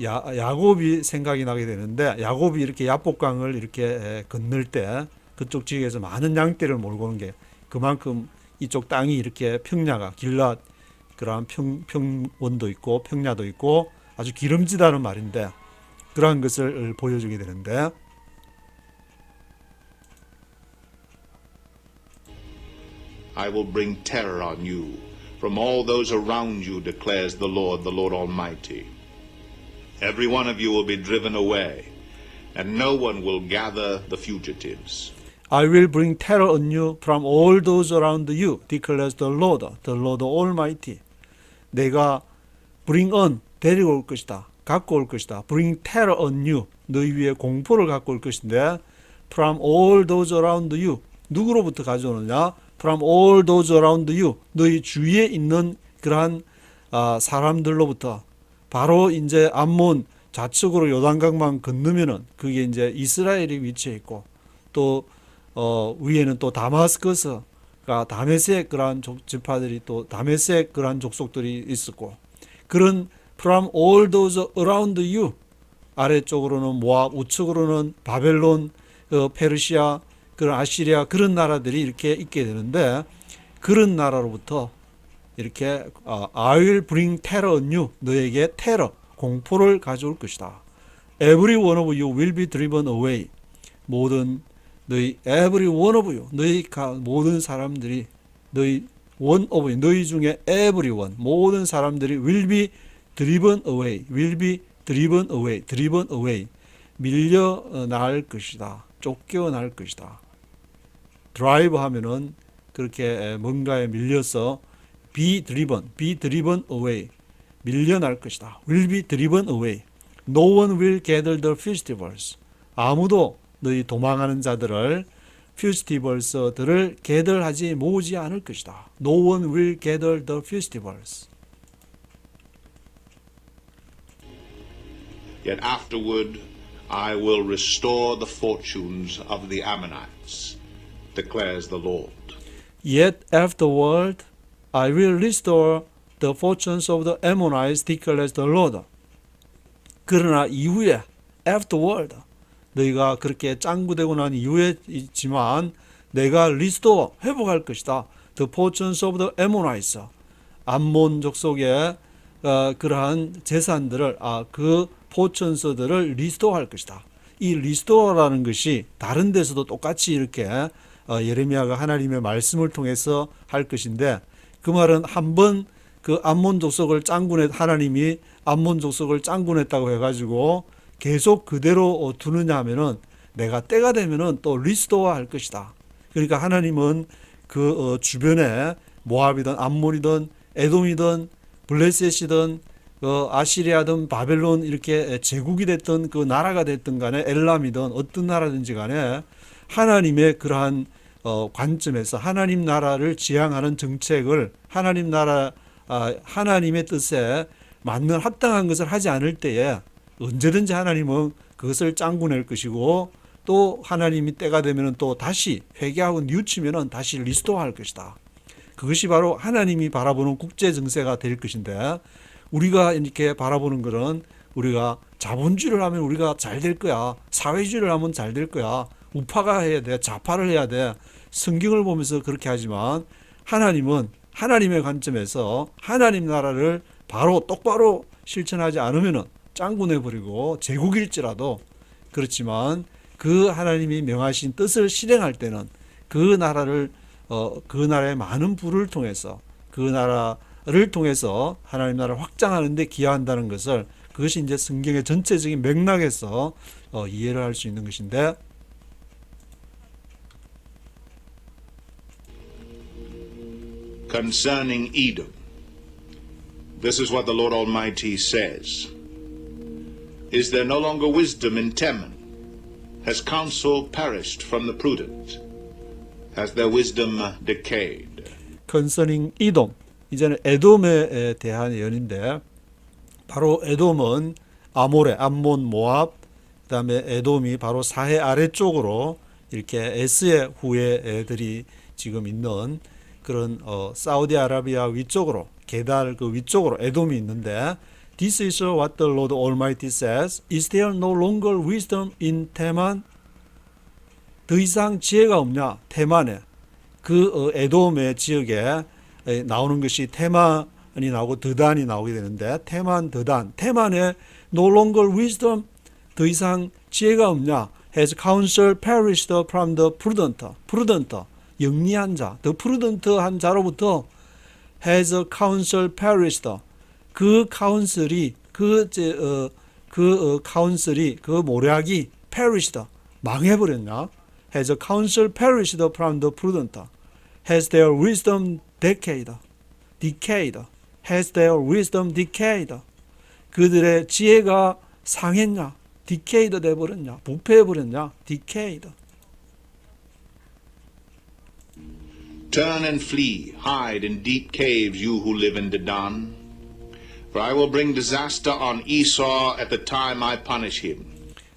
야곱이 생각이 나게 되는데, 야곱이 이렇게 야복강을 이렇게 건널 때 그쪽 지역에서 많은 양떼를 몰고 오는 게 그만큼 이쪽 땅이 이렇게 평야가 길랏 그러한 평원도 있고 평야도 있고 아주 기름지다는 말인데, 그러한 것을 보여주게 되는데, I will bring terror on you from all those around you, declares the Lord Almighty. Every one of you will be driven away, and no one will gather the fugitives. I will bring terror on you from all those around you, declares the Lord Almighty. 내가 bring on, 데리고 올 것이다, 갖고 올 것이다. bring terror on you, 너희 위에 공포를 갖고 올 것인데, from all those around you, 누구로부터 가져오느냐? from all those around you, 너희 주위에 있는 그러한 사람들로부터. 바로 이제 암몬 좌측으로 요단강만 건너면은 그게 이제 이스라엘이 위치해 있고, 또 위에는 또 다마스커스가 다메섹 그러한 지파들이 또 다메섹 그러한 족속들이 있었고, 그런 from all those around you, 아래쪽으로는 모압, 우측으로는 바벨론, 페르시아, 그런 아시리아, 그런 나라들이 이렇게 있게 되는데, 그런 나라로부터 이렇게 I will bring terror on you, 너에게 테러, 공포를 가져올 것이다. Every one of you will be driven away. 모든 너희 every one of you, 너희 모든 사람들이, 너희 one of you, 너희 중에 everyone, 모든 사람들이 will be driven away, will be driven away, driven away, 밀려날 것이다, 쫓겨날 것이다. drive 하면은 그렇게 뭔가에 밀려서 be driven away, 밀려날 것이다. will be driven away. No one will gather the festivals. 아무도 너희 도망하는 자들을, festivals들을 gather하지 모으지 않을 것이다. No one will gather the festivals. Yet afterward I will restore the fortunes of the Ammonites, declares the Lord. Yet afterward I will restore the fortunes of the Ammonites, declares the Lord. 그러나 이후에, afterward, 너희가 그렇게 짱구되고 난 이후에 있지만 내가 restore, 회복할 것이다. The fortunes of the Ammonites, 암몬 족속의 그러한 재산들을, 그 포천서들을 리스토어할 것이다. 이 리스토어라는 것이 다른 데서도 똑같이 이렇게 예레미야가 하나님의 말씀을 통해서 할 것인데, 그 말은 한번 그 암몬 족속을 하나님이 암몬 족속을 짱군했다고 해가지고 계속 그대로 두느냐 하면은, 내가 때가 되면은 또 리스토어 할 것이다. 그러니까 하나님은 그 주변에 모압이든 암몬이든 에돔이든 블레셋이든 아시리아든 바벨론 이렇게 제국이 됐던 그 나라가 됐든 간에 엘람이든 어떤 나라든지 간에 하나님의 그러한 관점에서 하나님 나라를 지향하는 정책을 하나님의 뜻에 맞는 합당한 것을 하지 않을 때에 언제든지 하나님은 그것을 짱구낼 것이고 또 하나님이 때가 되면 또 다시 회개하고 뉘우치면 다시 리스토어할 것이다. 그것이 바로 하나님이 바라보는 국제 정세가 될 것인데 우리가 이렇게 바라보는 것은 우리가 자본주의를 하면 우리가 잘 될 거야. 사회주의를 하면 잘 될 거야. 우파가 해야 돼. 좌파를 해야 돼. 성경을 보면서 그렇게 하지만 하나님은 하나님의 관점에서 하나님 나라를 바로 똑바로 실천하지 않으면 짱구 내버리고 제국일지라도 그렇지만 그 하나님이 명하신 뜻을 실행할 때는 그 나라를 그 나라의 많은 부를 통해서 그 나라를 통해서 하나님 나라를 확장하는 데 기여한다는 것을 그것이 이제 성경의 전체적인 맥락에서 이해를 할 수 있는 것인데 Concerning Edom, this is what the Lord Almighty says. Is there no longer wisdom in Teman? Has counsel perished from the prudent? Has their wisdom decayed? concerning 이돔, 이제는 에돔에 대한 예언인데 바로 에돔은 아모레, 암몬, 모압, 그다음에 에돔이 바로 사해 아래쪽으로 이렇게 에스의 후예 애들이 지금 있는 그런 사우디아라비아 위쪽으로 게달 그 위쪽으로 에돔이 있는데 This is what the Lord Almighty says. Is there no longer wisdom in Teman? 더 이상 지혜가 없냐? 테만에 그 에돔의 지역에 나오는 것이 테만이 나오고 드단이 나오게 되는데 테만, 드단, 테만에 no longer wisdom 더 이상 지혜가 없냐? Has counsel perished from the prudent? prudent 영리한 자, the prudent한 자로부터 has counsel perished 그 카운슬이 그 카운슬이 그 모략이 perished 망해버렸냐? Has counsel perished from the prudent? Has their wisdom decayed? Decayed. Has their wisdom decayed? 그들의 지혜가 상했냐? Decayed 돼버렸냐? 부패해버렸냐? Decayed. Turn and flee, hide in deep caves, you who live in Dedan. For I will bring disaster on Esau at the time I punish him.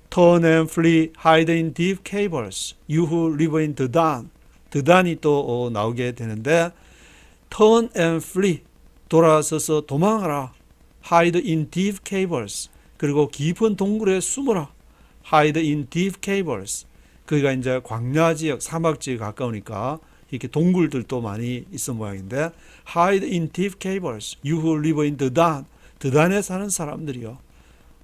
Turn and flee, hide in deep caves, you who live in 드단. 드단이 또 나오게 되는데 turn and flee, 돌아서서 도망하라. hide in deep caves, 그리고 깊은 동굴에 숨어라. hide in deep caves. 그가 이제 광야 지역, 사막 지역에 가까우니까 이렇게 동굴들도 많이 있어 모양인데 hide in deep caves, you who live in 드단. 드단에 사는 사람들이요.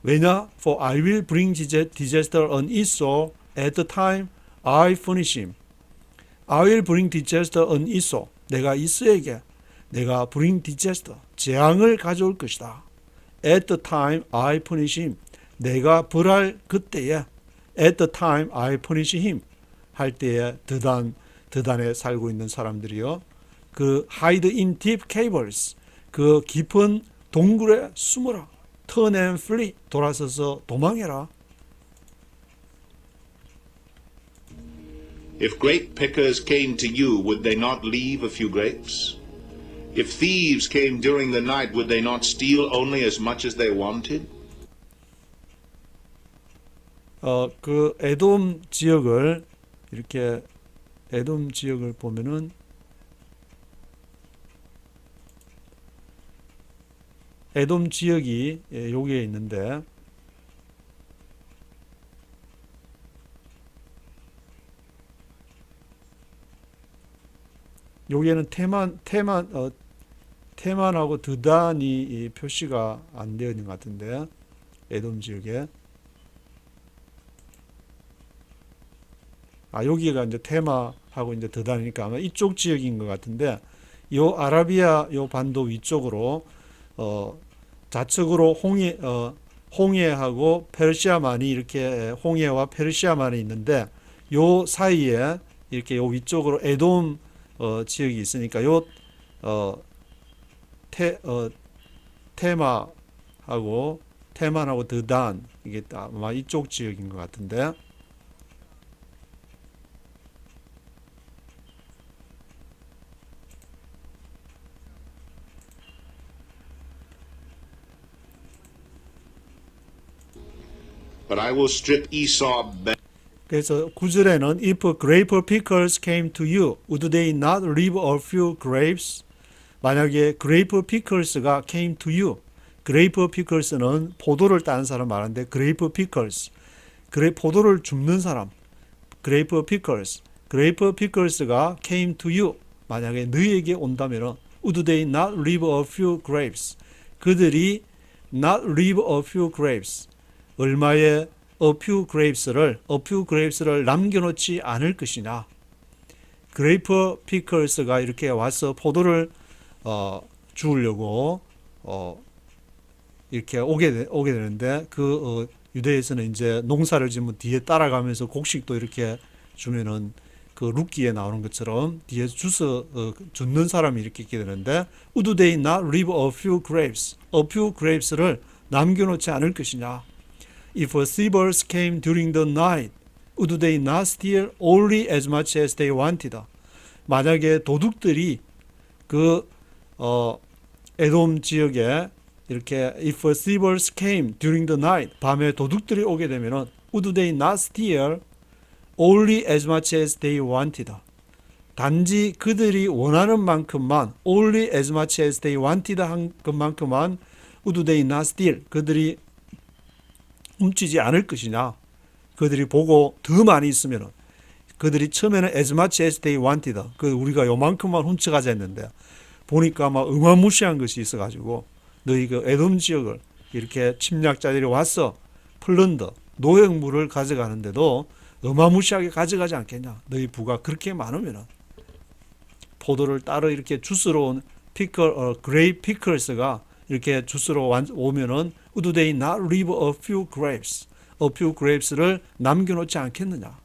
왜냐? For I will bring disaster on Esau at the time I punish him. I will bring disaster on Esau. 내가 이스에게 내가 bring disaster, 재앙을 가져올 것이다. At the time I punish him. 내가 벌할 그때에 at the time I punish him 할 때에 드단에 살고 있는 사람들이요. 그 hide in deep caves, 그 깊은 동굴에 숨어라. Turn and flee, 돌아서서 도망해라. If grape pickers came to you, would they not leave a few grapes? If thieves came during the night, would they not steal only as much as they wanted? 그 에돔 지역을 이렇게 에돔 지역을 보면은 에돔 지역이 여기에 있는데 여기에는 테만하고 드단이 표시가 안 되어 있는 것 같은데 에돔 지역에 여기가 이제 테마하고 이제 드단이니까 아마 이쪽 지역인 것 같은데 요 아라비아 요 반도 위쪽으로 좌측으로 홍해하고 페르시아만이 이렇게 홍해와 페르시아만이 있는데 요 사이에 이렇게 요 위쪽으로 에돔 지역이 있으니까 요 테마하고 테만하고 드단 이게 아마 이쪽 지역인 것 같은데 But I will strip Esau bare. 그래서 9절에는 If grape pickers came to you, would they not leave a few grapes? 만약에 grape pickers가 came to you, grape pickers는 포도를 따는 사람 말하는데 grape pickers, 포도를 줍는 사람, grape pickers가 came to you, 만약에 너희에게 온다면 would they not leave a few grapes? 그들이 not leave a few grapes, 얼마의 a few grapes를 남겨놓지 않을 것이냐. grape pickers가 이렇게 와서 포도를 주우려고 이렇게 오게 되는데 유대에서는 이제 농사를 지면 뒤에 따라가면서 곡식도 이렇게 주면은 그 룻기에 나오는 것처럼 뒤에 주서 줍는 사람이 이렇게 있게 되는데 would they not leave a few grapes를 남겨놓지 않을 것이냐. If thieves came during the night, would they not steal only as much as they wanted? 만약에 도둑들이 에돔 지역에 이렇게 if thieves came during the night, 밤에 도둑들이 오게 되면은 would they not steal only as much as they wanted? 단지 그들이 원하는 만큼만 only as much as they wanted 한 것만큼만 would they not steal? 그들이 훔치지 않을 것이냐. 그들이 보고 더 많이 있으면은 그들이 처음에는 as much as they wanted. 우리가 요만큼만 훔쳐가자 했는데 보니까 막 어마무시한 것이 있어가지고 너희 에돔 지역을 이렇게 침략자들이 와서 플런더 노획물을 가져가는데도 어마무시하게 가져가지 않겠냐. 너희 부가 그렇게 많으면은 포도를 따로 이렇게 주스러 온 그레이프 피클스가 이렇게 주스러 오면은 would they not leave a few grapes를 남겨놓지 않겠느냐.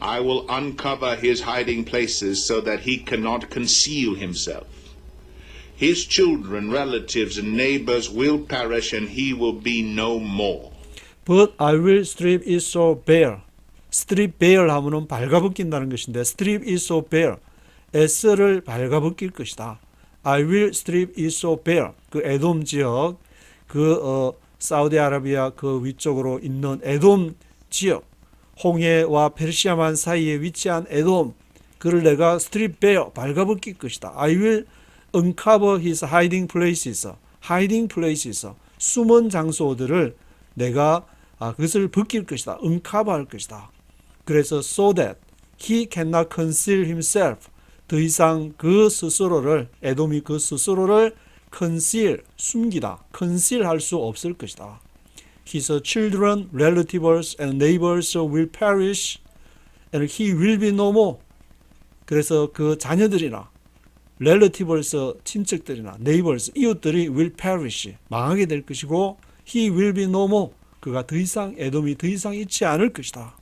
I will uncover his hiding places so that he cannot conceal himself. His children, relatives, and neighbors will perish, and he will be no more. But I will strip it so bare. strip bare 하면은 발가벗긴다는 것인데 strip it so bare. 에스를 발가벗길 것이다. I will strip it so bare. 그 에돔 지역, 사우디아라비아 위쪽으로 있는 에돔 지역, 홍해와 페르시아만 사이에 위치한 에돔, 그를 내가 strip bare, 발가벗길 것이다. I will uncover his hiding places. 숨은 장소들을 내가 그것을 벗길 것이다. uncover할 것이다. 그래서 so that he cannot conceal himself. 더 이상 에돔이 그 스스로를 conceal, 숨기다, conceal할 수 없을 것이다. His children, relatives, and neighbors will perish, and he will be no more. 그래서 그 자녀들이나 relatives, 친척들이나 neighbors, 이웃들이 will perish, 망하게 될 것이고 he will be no more, 그가 에돔이 더 이상 있지 않을 것이다.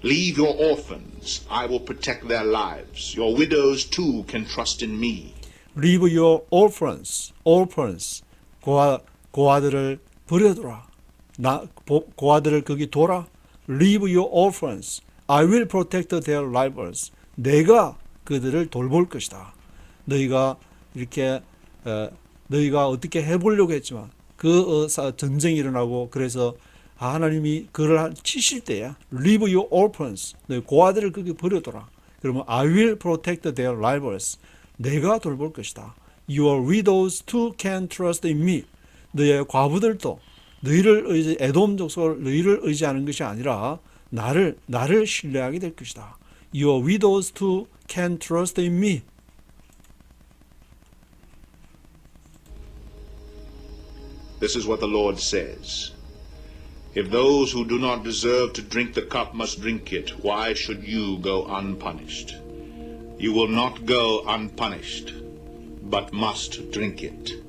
Leave your orphans, I will protect their lives. Your widows too can trust in me. Leave your orphans, 고아들을 버려둬라. 고아들을 거기 둬라. Leave your orphans, I will protect their lives. 내가 그들을 돌볼 것이다. 너희가 어떻게 해보려고 했지만 전쟁이 일어나고 그래서 하나님이 그를 치실 때야. Leave your orphans. 너희 고아들을 거기 버려둬라. 그러면 I will protect their lives. 내가 돌볼 것이다. Your widows too can trust in me. 너희의 과부들도 에돔 족속을 너희를 의지하는 것이 아니라 나를 신뢰하게 될 것이다. Your widows too can trust in me. This is what the Lord says. If those who do not deserve to drink the cup must drink it, why should you go unpunished? You will not go unpunished, but must drink it.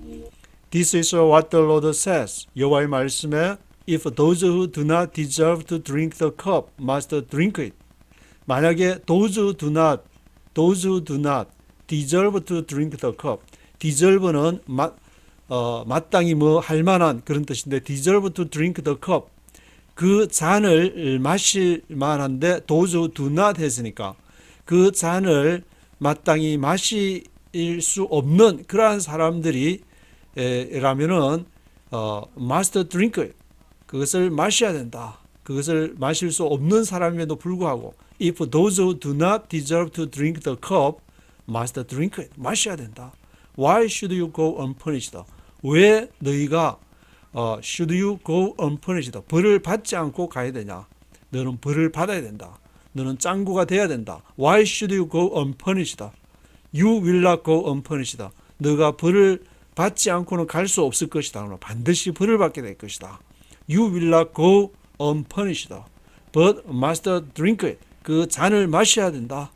This is what the Lord says. 여호와의 말씀에 If those who do not deserve to drink the cup must drink it. 만약에 those who do not deserve to drink the cup. deserve는 마땅히 뭐 할 만한 그런 뜻인데 deserve to drink the cup. 그 잔을 마실 만한데 those who do not 했으니까 그 잔을 마땅히 마실 수 없는 그러한 사람들이 라면은 must drink it. 그것을 마셔야 된다. 그것을 마실 수 없는 사람임에도 불구하고 if those who do not deserve to drink the cup must drink it. 마셔야 된다. Why should you go unpunished? 왜 너희가 should you go unpunished? 벌을 받지 않고 가야 되냐? 너는 벌을 받아야 된다. 너는 짱구가 돼야 된다. Why should you go unpunished? You will not go unpunished. 너가 벌을 받지 않고는 갈 수 없을 것이다. 반드시 벌을 받게 될 것이다. You will not go unpunished, but must drink it. 그 잔을 마셔야 된다.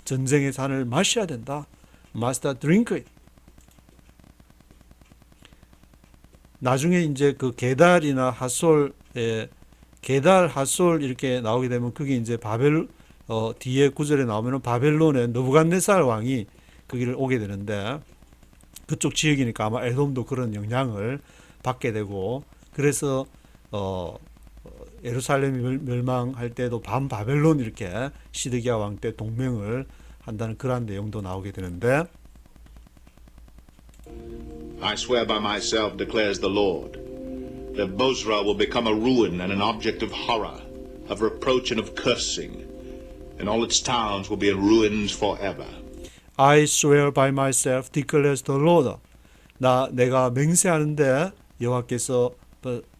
전쟁의 잔을 마셔야 된다. Must drink it. 나중에 이제 그 게달이나 핫솔, 게달, 핫솔 이렇게 나오게 되면 그게 이제 뒤에 구절에 나오면은 바벨론의 느부갓네살 왕이 거기를 오게 되는데 그쪽 지역이니까 아마 에돔도 그런 영향을 받게 되고 그래서 예루살렘이 멸망할 때도 반바벨론 이렇게 시드기야 왕 때 동맹을 한다는 그러한 내용도 나오게 되는데 I swear by myself, declares the Lord, that Bozrah will become a ruin and an object of horror, of reproach and of cursing, and all its towns will be in ruins forever. I swear by myself, declares the Lord. 내가 맹세하는데 여호와께서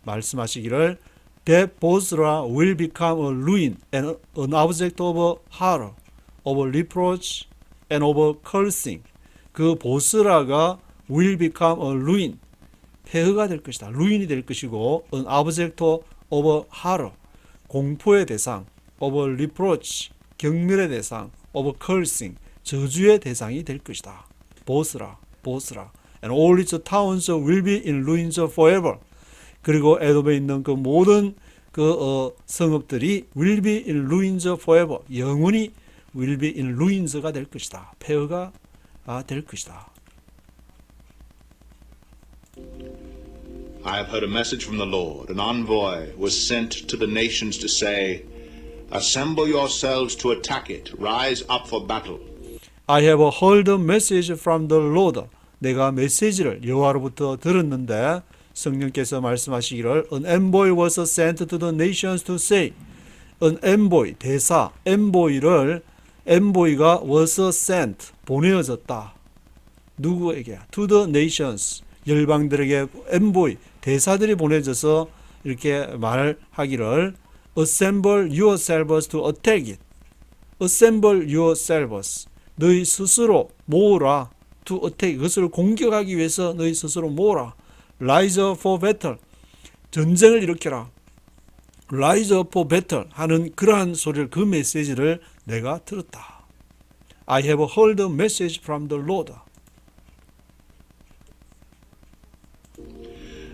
말씀하시기를 that Bozrah will become a ruin and an object of horror, of reproach and of cursing. 그 보스라가 will become a ruin, 폐허가 될 것이다. ruin이 될 것이고 an object of horror, 공포의 대상, of reproach, 경멸의 대상, of cursing, 저주의 대상이 될 것이다. 보스라. And all its towns will be in ruins forever. 그리고 에돔에 있는 그 모든 성읍들이 will be in ruins forever. 영원히 will be in ruins가 될 것이다. 폐허가 될 것이다. I have heard a message from the Lord. An envoy was sent to the nations to say, assemble yourselves to attack it. Rise up for battle. I have heard a message from the Lord. 내가 메시지를 여호와로부터 들었는데 성령께서 말씀하시기를 An envoy was sent to the nations to say. An envoy, 대사, envoy가 was sent, 보내어졌다. 누구에게? To the nations, 열방들에게 envoy, 대사들이 보내져서 이렇게 말하기를 Assemble yourselves to attack it. Assemble yourselves. 너희 스스로 모으라. To attack. 그것을 공격하기 위해서 너희 스스로 모으라. Rise up for battle. 전쟁을 일으켜라. Rise up for battle 하는 그러한 소리를 그 메시지를 내가 들었다. I have heard a message from the Lord.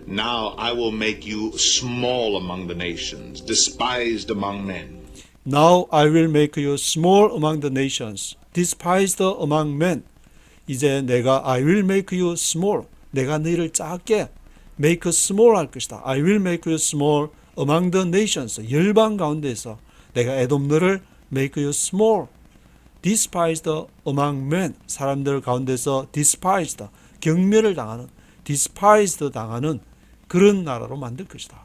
Now I will make you small among the nations, despised among men. Now I will make you small among the nations, despised among men. 이제 내가 I will make you small. 내가 너희를 작게 make small 할 것이다. I will make you small among the nations. 열방 가운데서 내가 에돔 너를 make you small. despised among men. 사람들 가운데서 despised, 경멸을 당하는, despised 당하는 그런 나라로 만들 것이다.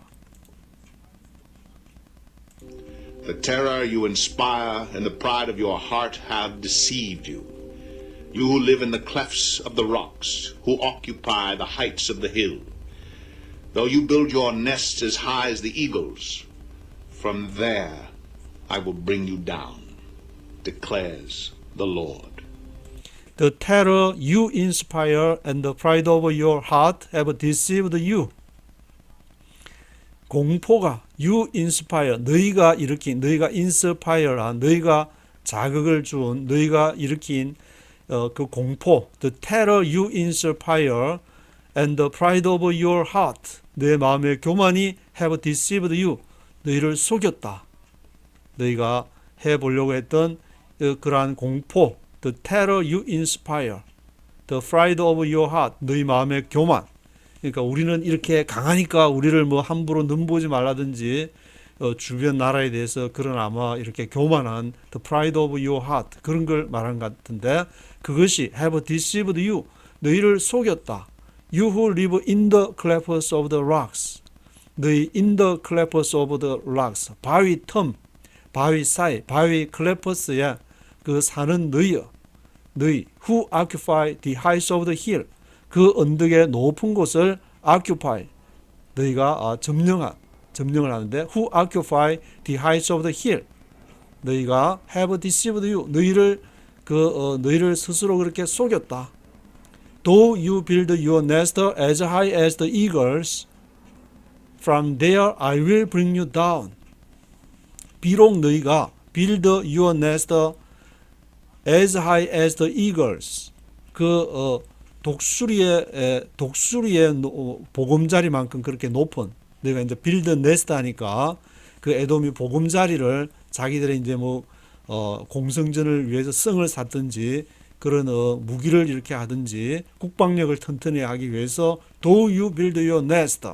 The terror you inspire and the pride of your heart have deceived you. You who live in the clefts of the rocks, who occupy the heights of the hill. Though you build your nests as high as the eagles, from there I will bring you down, declares the Lord. The terror you inspire and the pride of your heart have deceived you. 공포가 you inspire, 너희가 일으킨, 너희가 inspire한, 너희가 자극을 준, 너희가 일으킨 그 공포, the terror you inspire and the pride of your heart, 내 마음의 교만이 have deceived you. 너희를 속였다. 너희가 해보려고 했던 그러한 공포, the terror you inspire, the pride of your heart, 너희 마음의 교만. 그러니까 우리는 이렇게 강하니까 우리를 뭐 함부로 넘보지 말라든지 주변 나라에 대해서 그런 아마 이렇게 교만한 the pride of your heart 그런 걸 말한 것 같은데 그것이 have deceived you. 너희를 속였다. You who live in the clefts of the rocks. 너희 in the clefts of the rocks. 바위 틈, 바위 사이, 바위 클레퍼스에 그 사는 너희여. 너희 who occupy the heights of the hill. 그 언덕의 높은 곳을 occupy. 너희가 점령을 하는데 who occupy the heights of the hill. 너희가 have deceived you. 너희를 스스로 그렇게 속였다. Though you build your nest as high as the eagles, from there I will bring you down. 비록 너희가 build your nest as high as the eagles, 독수리의 보금자리만큼 그렇게 높은, 너희가 이제 build nest 하니까 그 에돔이 보금자리를 자기들의 이제 공성전을 위해서 성을 쌓든지 그런 무기를 이렇게 하든지 국방력을 튼튼히 하기 위해서 though you build your nest,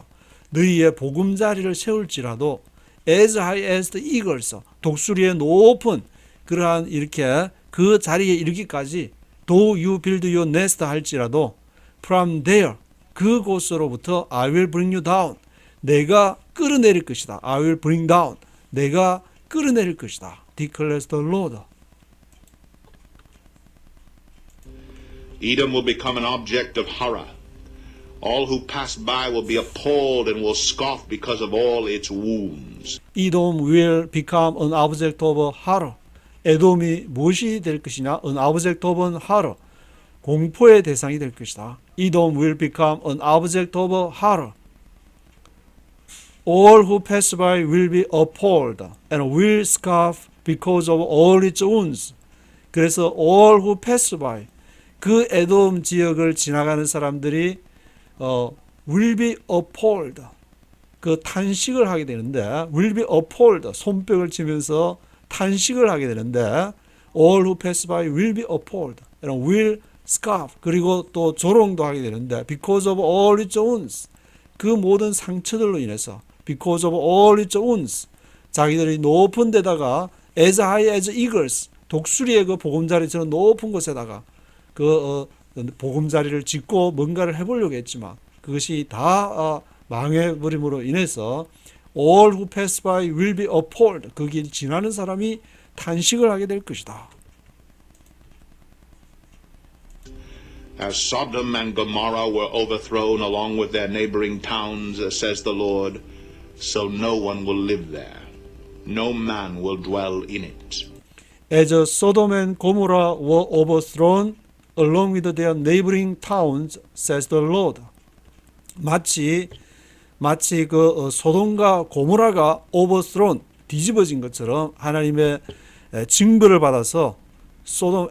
너희의 보금자리를 세울지라도 as high as the eagles, 독수리의 높은 그러한 이렇게 그 자리에 이르기까지 though you build your nest 할지라도 from there, 그곳으로부터 I will bring you down, 내가 끌어내릴 것이다. I will bring down, 내가 끌어내릴 것이다. declares the Lord. Edom will become an object of horror. All who pass by will be appalled and will scoff because of all its wounds. Edom will become an object of horror. 에돔이 무엇이 될 것이냐? An object of horror. 공포의 대상이 될 것이다. Edom will become an object of horror. All who pass by will be appalled and will scoff because of all its wounds. 그래서 all who pass by, 그 에돔 지역을 지나가는 사람들이 will be appalled, 그 탄식을 하게 되는데 will be appalled, 손뼉을 치면서 탄식을 하게 되는데 all who pass by will be appalled and will scoff, 그리고 또 조롱도 하게 되는데 because of all its wounds, 그 모든 상처들로 인해서 because of all its wounds, 자기들이 높은 데다가 as high as eagles, 독수리의 그 보금자리처럼 높은 곳에다가 보금자리를 짓고 뭔가를 해보려고 했지만 그것이 다 망해버림으로 인해서 all who pass by will be appalled, 그 길 지나는 사람이 탄식을 하게 될 것이다. As Sodom and Gomorrah were overthrown along with their neighboring towns, says the Lord, so no one will live there. No man will dwell in it. As Sodom and Gomorrah were overthrown along with their neighboring towns, says the Lord. 마치 그 소돔과 고모라가 overthrown, 뒤집어진 것처럼 하나님의 징벌을 받아서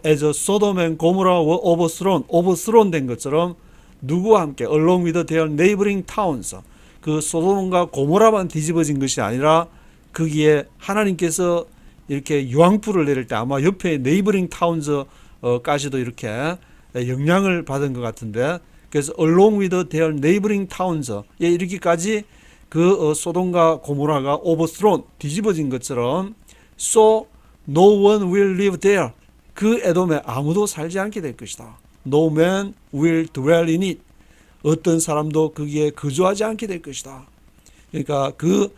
as Sodom and Gomorrah were overthrown 된 것처럼 누구와 함께 along with their neighboring towns, 그 소돔과 고모라만 뒤집어진 것이 아니라 거기에 하나님께서 이렇게 유황불을 내릴 때 아마 옆에 neighboring towns까지도 이렇게 영향을 받은 것 같은데, 그래서 along with their neighboring towns에 이르기까지 그 소돔과 고모라가 overthrown, 뒤집어진 것처럼 so no one will live there, 그 에돔에 아무도 살지 않게 될 것이다. No man will dwell in it, 어떤 사람도 거기에 거주하지 않게 될 것이다. 그러니까 그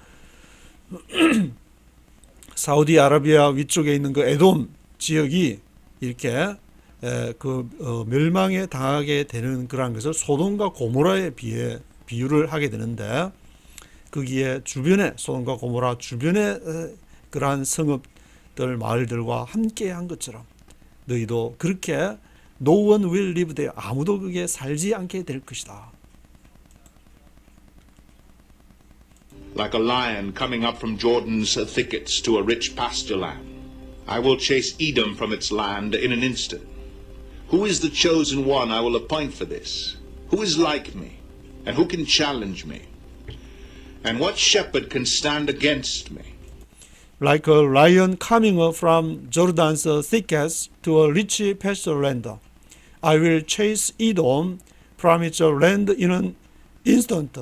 사우디아라비아 위쪽에 있는 그 에돔 지역이 이렇게 멸망에 당하게 되는 그런 것을 소돔과 고모라에 비유를 하게 되는데, 거기에 주변에 소돔과 고모라 주변에 그러한 성읍들 마을들과 함께 한 것처럼 너희도 그렇게 no one will live there, 아무도 거기에 살지 않게 될 것이다. Like a lion coming up from Jordan's thickets to a rich pasture land, I will chase Edom from its land in an instant. Who is the chosen one I will appoint for this? Who is like me? And who can challenge me? And what shepherd can stand against me? Like a lion coming up from Jordan's thickets to a rich pasture land, I will chase Edom from its land in an instant.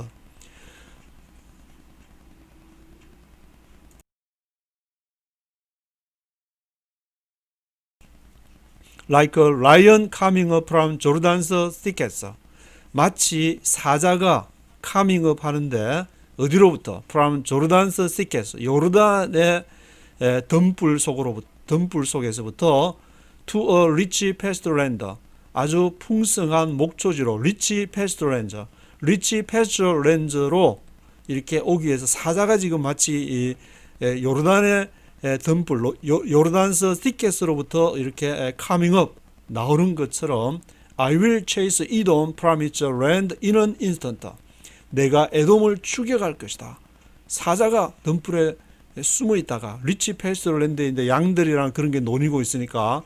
Like a lion coming up from Jordan's thickets. 마치 사자가 coming up 하는데 어디로부터? From Jordan's thickets. 요르단의 덤불 속에서부터 to a rich pasture land. 아주 풍성한 목초지로 rich pasture land. rich pasture land로 이렇게 오기 위해서 사자가 지금 마치 이 요르단의 덤불, 요르단스 thickets로부터 이렇게 coming up 나오는 것처럼 I will chase Edom from its land in an instant. 내가 에돔을 추격할 것이다. 사자가 덤불에 숨어 있다가 리치 패스트랜드인데 양들이랑 그런 게 논이고 있으니까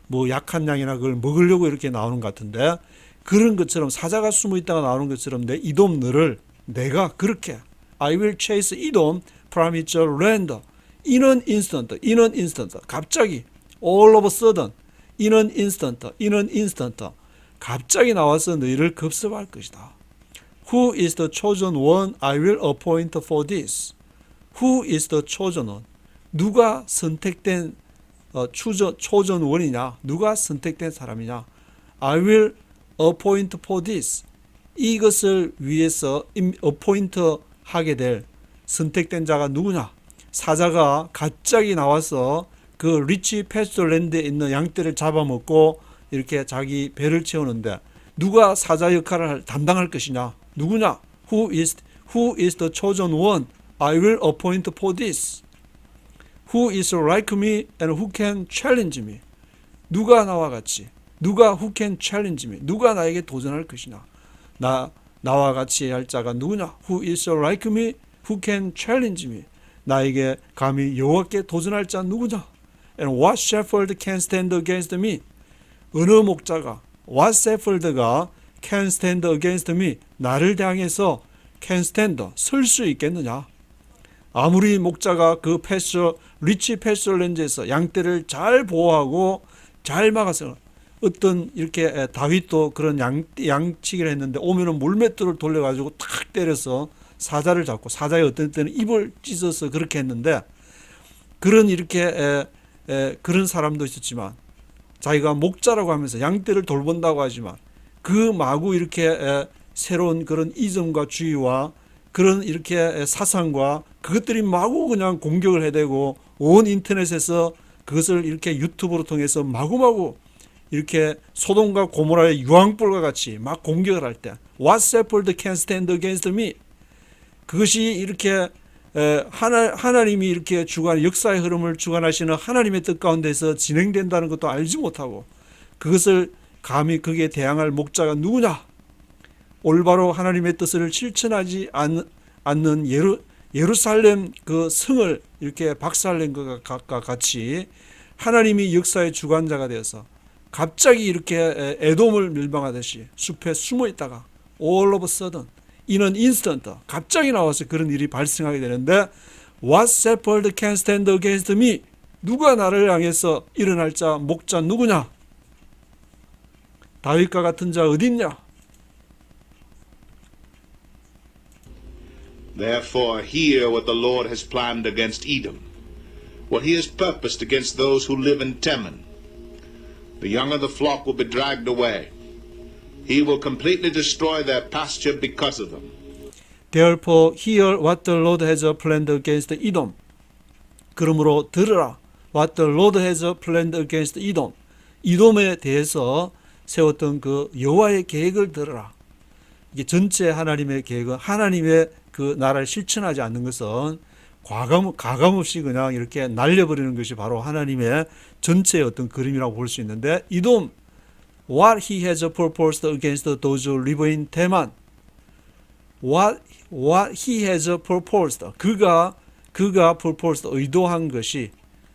뭐 약한 양이나 그걸 먹으려고 이렇게 나오는 것 같은데 그런 것처럼 사자가 숨어 있다가 나오는 것처럼 내 이돔 너를 내가 그렇게 I will chase Edom from its land in an instant, in an instant. 갑자기 all of a sudden, in an instant, in an instant. 갑자기 나와서 너희를 급습할 것이다. Who is the chosen one I will appoint for this? Who is the chosen one? 누가 선택된 chosen one이냐? 누가 선택된 사람이냐? I will appoint for this. 이것을 위해서 appoint 하게 될 선택된 자가 누구냐? 사자가 갑자기 나와서 그 리치 패스트랜드에 있는 양떼를 잡아먹고 이렇게 자기 배를 채우는데 누가 사자 역할을 담당할 것이냐? 누구냐? Who is the chosen one? I will appoint for this. Who is like me and who can challenge me? 누가 나와 같이? 누가 who can challenge me? 누가 나에게 도전할 것이냐? 나와 같이 할 자가 누구냐? Who is like me? Who can challenge me? 나에게 감히 여호와께 도전할 자 누구냐? And what shepherd can stand against me? 어느 목자가 what shepherd가 can stand against me? 나를 대항해서 can stand 설 수 있겠느냐? 아무리 목자가 그 리치 패스트랜드에서 양떼를 잘 보호하고 잘 막아서 어떤 이렇게 다윗도 그런 양치기를 했는데 오면은 물맷돌을 돌려가지고 탁 때려서 사자를 잡고 사자의 어떤 때는 입을 찢어서 그렇게 했는데 그런 이렇게 그런 사람도 있었지만 자기가 목자라고 하면서 양떼를 돌본다고 하지만 그 마구 이렇게 새로운 그런 이점과 주의와 그런 이렇게 사상과 그것들이 마구 그냥 공격을 해대고 온 인터넷에서 그것을 이렇게 유튜브로 통해서 마구마구 이렇게 소돔과 고모라의 유황불과 같이 막 공격을 할 때 What shepherd can stand against me? 그것이 이렇게 하나님이 이렇게 역사의 흐름을 주관하시는 하나님의 뜻 가운데서 진행된다는 것도 알지 못하고 그것을 감히 거기에 대항할 목자가 누구냐? 올바로 하나님의 뜻을 실천하지 않는 예루살렘 그 성을 이렇게 박살낸 것과 같이 하나님이 역사의 주관자가 되어서 갑자기 이렇게 에돔을 멸망하듯이 숲에 숨어 있다가 all of a sudden in an instant 갑자기 나와서 그런 일이 발생하게 되는데 What shepherd can stand against me? 누가 나를 향해서 일어날 자 목자 누구냐? 다윗과 같은 자 어디 있냐? Therefore hear what the Lord has planned against Edom, what he has purposed against those who live in Teman. The young of the flock will be dragged away. He will completely destroy their pasture because of them. Therefore hear what the Lord has planned against Edom. 그러므로 들으라. What the Lord has planned against Edom. 이돔에 대해서 세웠던 그 여호와의 계획을 들으라. 이게 전체 하나님의 계획은 하나님의 그 나라를 실천하지 않는 것은 가감 없이 그냥 이렇게 날려버리는 것이 바로 하나님의 전체의 어떤 그림이라고 볼 수 있는데 이돔 What he has proposed against those who live in Teman. What he has proposed. 그가 proposed 의도한 것이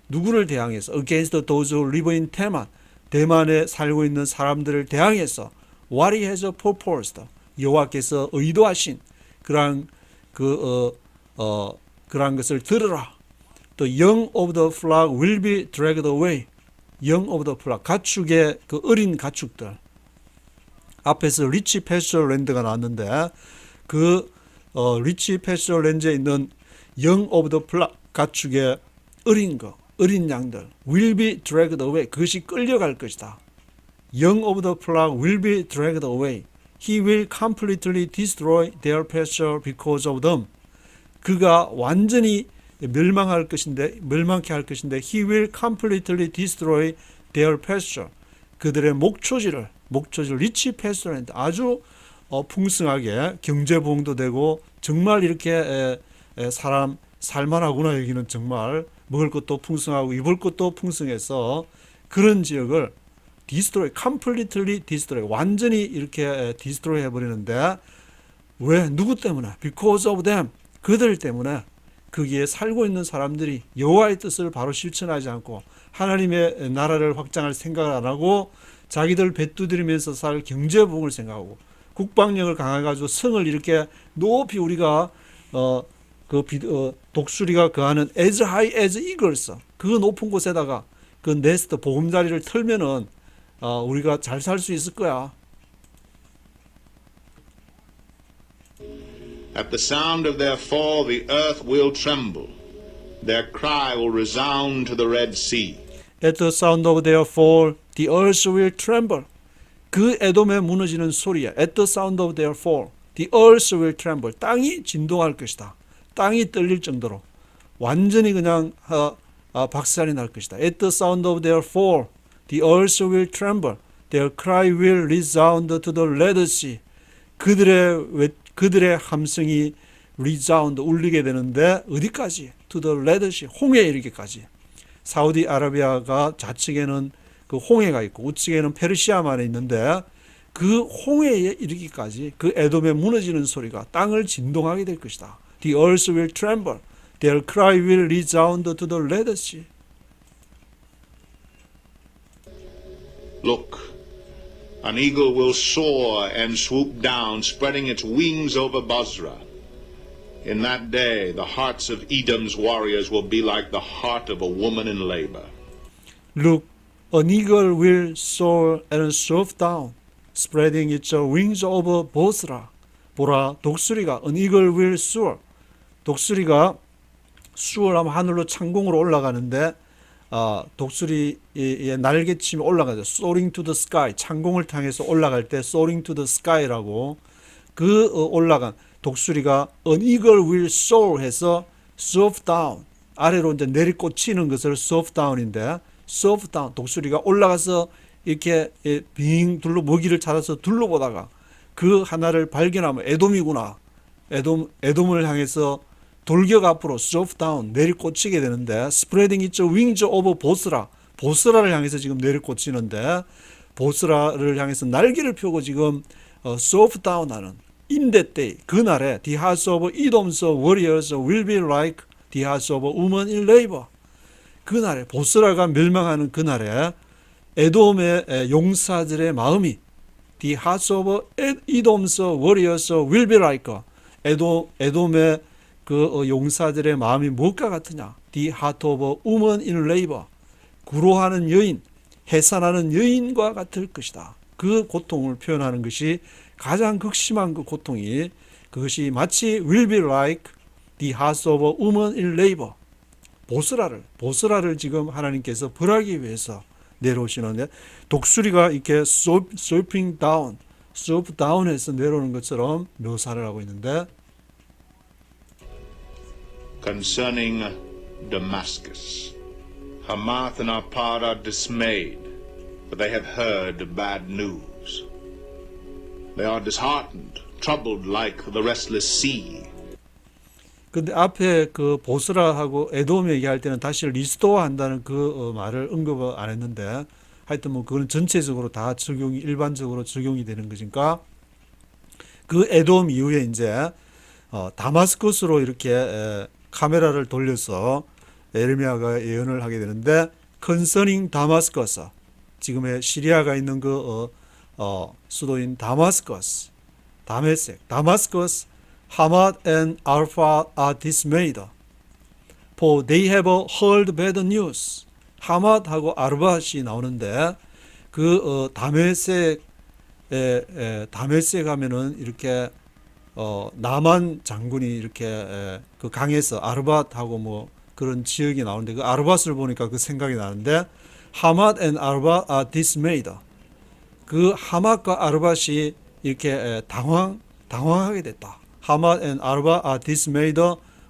누구를 대항해서 against those who live in Teman. 대만에 살고 있는 사람들을 대항해서 What he has proposed. 여호와께서 의도하신 그러한 그러한 것을 들으라. The young of the flock will be dragged away. young of the flock, 가축의 그 어린 가축들. 앞에서 리치 패스처 랜드가 나왔는데 그 리치 패스처 랜드에 있는 young of the flock, 가축의 어린 거, 어린 양들 will be dragged away. 그것이 끌려갈 것이다. young of the flock will be dragged away. He will completely destroy their pasture because of them. 그가 완전히 멸망할 것인데, 멸망케 할 것인데, he will completely destroy their pasture. 그들의 목초지를 리치 패스처랜드, 아주 풍성하게 경제 부흥도 되고 정말 이렇게 사람 살만하구나. 여기는 정말 먹을 것도 풍성하고 입을 것도 풍성해서 그런 지역을 destroy, completely destroy, 완전히 이렇게 destroy 해버리는데 왜? 누구 때문에? Because of them. 그들 때문에 거기에 살고 있는 사람들이 여호와의 뜻을 바로 실천하지 않고 하나님의 나라를 확장할 생각을 안 하고 자기들 배두드리면서 살 경제부흥을 생각하고 국방력을 강화해가지고 성을 이렇게 높이 우리가 독수리가 거하는 as high as eagles, 그 높은 곳에다가 그 네스트 보금자리를 털면은 우리가 잘 살 수 있을 거야. At the sound of their fall, the earth will tremble. Their cry will resound to the Red Sea. At the sound of their fall, the earth will tremble. 그 에돔에 무너지는 소리에 at the sound of their fall, the earth will tremble. 땅이 진동할 것이다. 땅이 떨릴 정도로 완전히 그냥 박살이 날 것이다. At the sound of their fall, the earth will tremble. Their cry will resound to the Red Sea. 그들의 함성이 resound, 울리게 되는데 어디까지? To the Red Sea, 홍해에 이르기까지. 사우디아라비아가 좌측에는 그 홍해가 있고 우측에는 페르시아만에 있는데 그 홍해에 이르기까지 그 에돔에 무너지는 소리가 땅을 진동하게 될 것이다. The earth will tremble. Their cry will resound to the Red Sea. Look, an eagle will soar and swoop down, spreading its wings over Basra. In that day, the hearts of Edom's warriors will be like the heart of a woman in labor. Look, an eagle will soar and swoop down, spreading its wings over Bosra. 보라, 독수리가 an eagle will soar. 독수리가 수월하면 하늘로 창공으로 올라가는데 독수리의 날개침이 올라가죠. Soaring to the sky, 창공을 향해서 올라갈 때 Soaring to the sky라고 그 올라간 독수리가 an eagle will soar 해서 swoop down, 아래로 이제 내리꽂히는 것을 swoop down인데 swoop down, 독수리가 올라가서 이렇게 빙 둘러 먹이를 찾아서 둘러보다가 그 하나를 발견하면 에돔이구나. 에돔을 향해서 돌격 앞으로 swoop down, 내리꽂히게 되는데 spreading its wings over 보스라, 보스라를 향해서 지금 내리꽂히는데 보스라를 향해서 날개를 펴고 지금 swoop down 하는 in that day, 그날에 the hearts of Edom's warriors will be like the hearts of women in labor. 그날에 보스라가 멸망하는 그날에 에돔의 용사들의 마음이 the hearts of Edom's warriors will be like 에돔의 그 용사들의 마음이 무엇과 같으냐? The heart of woman in labor. 구로하는 여인, 해산하는 여인과 같을 것이다. 그 고통을 표현하는 것이 가장 극심한 그 고통이 그것이 마치 will be like the hearts of woman in labor. 보스라를 지금 하나님께서 벌하기 위해서 내려오시는데 독수리가 이렇게 swooping down, swoop down해서 내려오는 것처럼 묘사를 하고 있는데 Concerning Damascus, Hamath and Arpad are dismayed, for they have heard bad news. They are disheartened, troubled like the restless sea. 근데 앞에 그 보스라하고 에돔 얘기할 때는 다시 리스토어 한다는 그 말을 언급을 안 했는데 하여튼 뭐 그건 전체적으로 다 일반적으로 적용이 되는 것이니까 그 에돔 이후에 이제 다마스커스로 이렇게 카메라를 돌려서 에르미야가 예언을 하게 되는데 concerning 다마스커스, 지금의 시리아가 있는 그 수도인 다마스커스, 다메섹, 다마스커스 Hamad and Arpha are dismayed, for they have heard bad news. 하맛하고 아르밧이 나오는데 다메섹에 가면은 이렇게 나만 장군이 이렇게 그 강에서 아르밧하고 뭐 그런 지역이 나오는데 그 아르밧을 보니까 그 생각이 나는데 하맛 and 아르밧 are dismayed. 그 하맛과 아르밧이 이렇게 당황하게 됐다. 하맛 and 아르밧 are dismayed.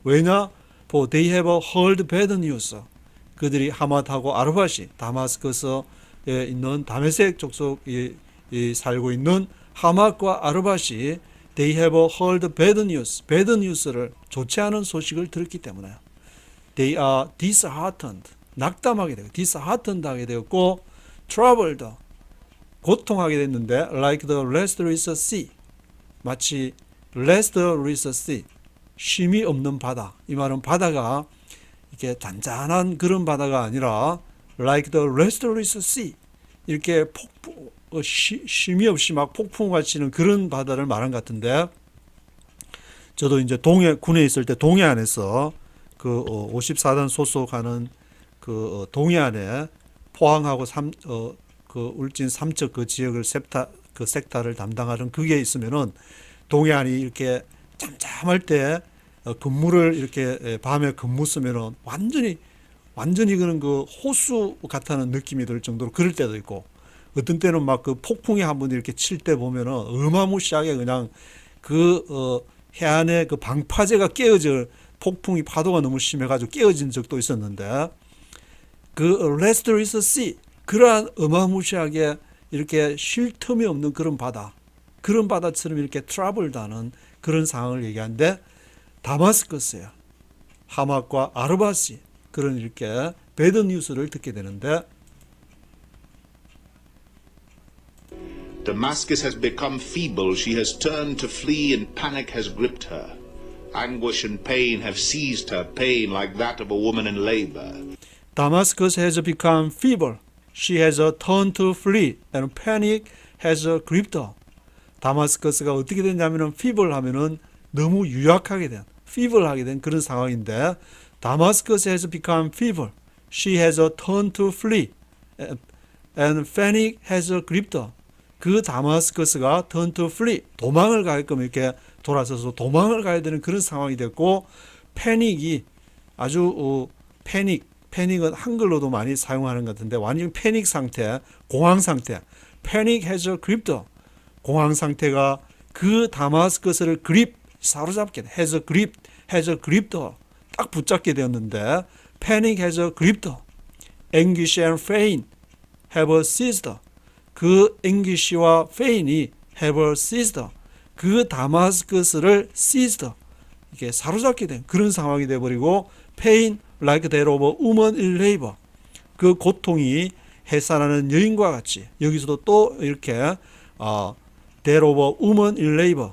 왜냐? For they have heard bad news. 그들이 하맛하고 아르밧이 다마스커스에 있는 다메섹 족속이 살고 있는 하맛과 아르밧이 they have heard bad news, bad news를 좋지 않은 소식을 들었기 때문에 they are disheartened, 낙담하게 되고 disheartened 하게 되었고 troubled, 고통하게 됐는데 like the restless sea, 마치 restless sea, 쉼이 없는 바다. 이 말은 바다가 이렇게 잔잔한 그런 바다가 아니라 like the restless sea, 이렇게 쉼이 없이 막 폭풍과 치는 그런 바다를 말한 것 같은데 저도 이제 군에 있을 때 동해안에서 그 54단 소속하는 그 동해안에 포항하고 그 울진 삼척 그 지역을 섹터를 담당하는 그게 있으면은 동해안이 이렇게 잠잠할 때 근무를 이렇게 밤에 근무 쓰면은 완전히 그런 그 호수 같다는 느낌이 들 정도로 그럴 때도 있고 어떤 때는 막 그 폭풍이 한번 이렇게 칠 때 보면은 어마무시하게 그냥 해안에 그 방파제가 깨어져 폭풍이 파도가 너무 심해가지고 깨어진 적도 있었는데 그 restless sea, 그러한 어마무시하게 이렇게 쉴 틈이 없는 그런 바다처럼 이렇게 트러블다는 그런 상황을 얘기하는데 다마스커스야 하맛과 아르밧이 그런 이렇게 배드 뉴스를 듣게 되는데 Damascus has become feeble. She has turned to flee and panic has gripped her. Anguish and pain have seized her, pain like that of a woman in labor. Damascus has become feeble. She has turned to flee and panic has gripped her. 다마스커스가 어떻게 됐냐면은 feeble 하면은 너무 유약하게 된, feeble하게 된 그런 상황인데 Damascus has become feeble. She has turned to flee and panic has gripped her. 그 다마스커스가 turn to flee, 도망을 가게끔 이렇게 돌아서서 도망을 가야 되는 그런 상황이 됐고 패닉이 아주 패닉은 한글로도 많이 사용하는 것 같은데 완전 패닉 상태, 공황 상태. Panic has gripped her. 공황 상태가 그 다마스커스를 사로잡게 돼. has gripped her. 딱 붙잡게 되었는데 Panic has gripped her. Anguish and pain have seized her. 그 앵기시와 페인이 have seized 그 다마스커스를 seized 이게 사로잡게 된 그런 상황이 되어버리고 pain like that of a woman in labor 그 고통이 해산하는 여인과 같이 여기서도 또 이렇게 that of a woman in labor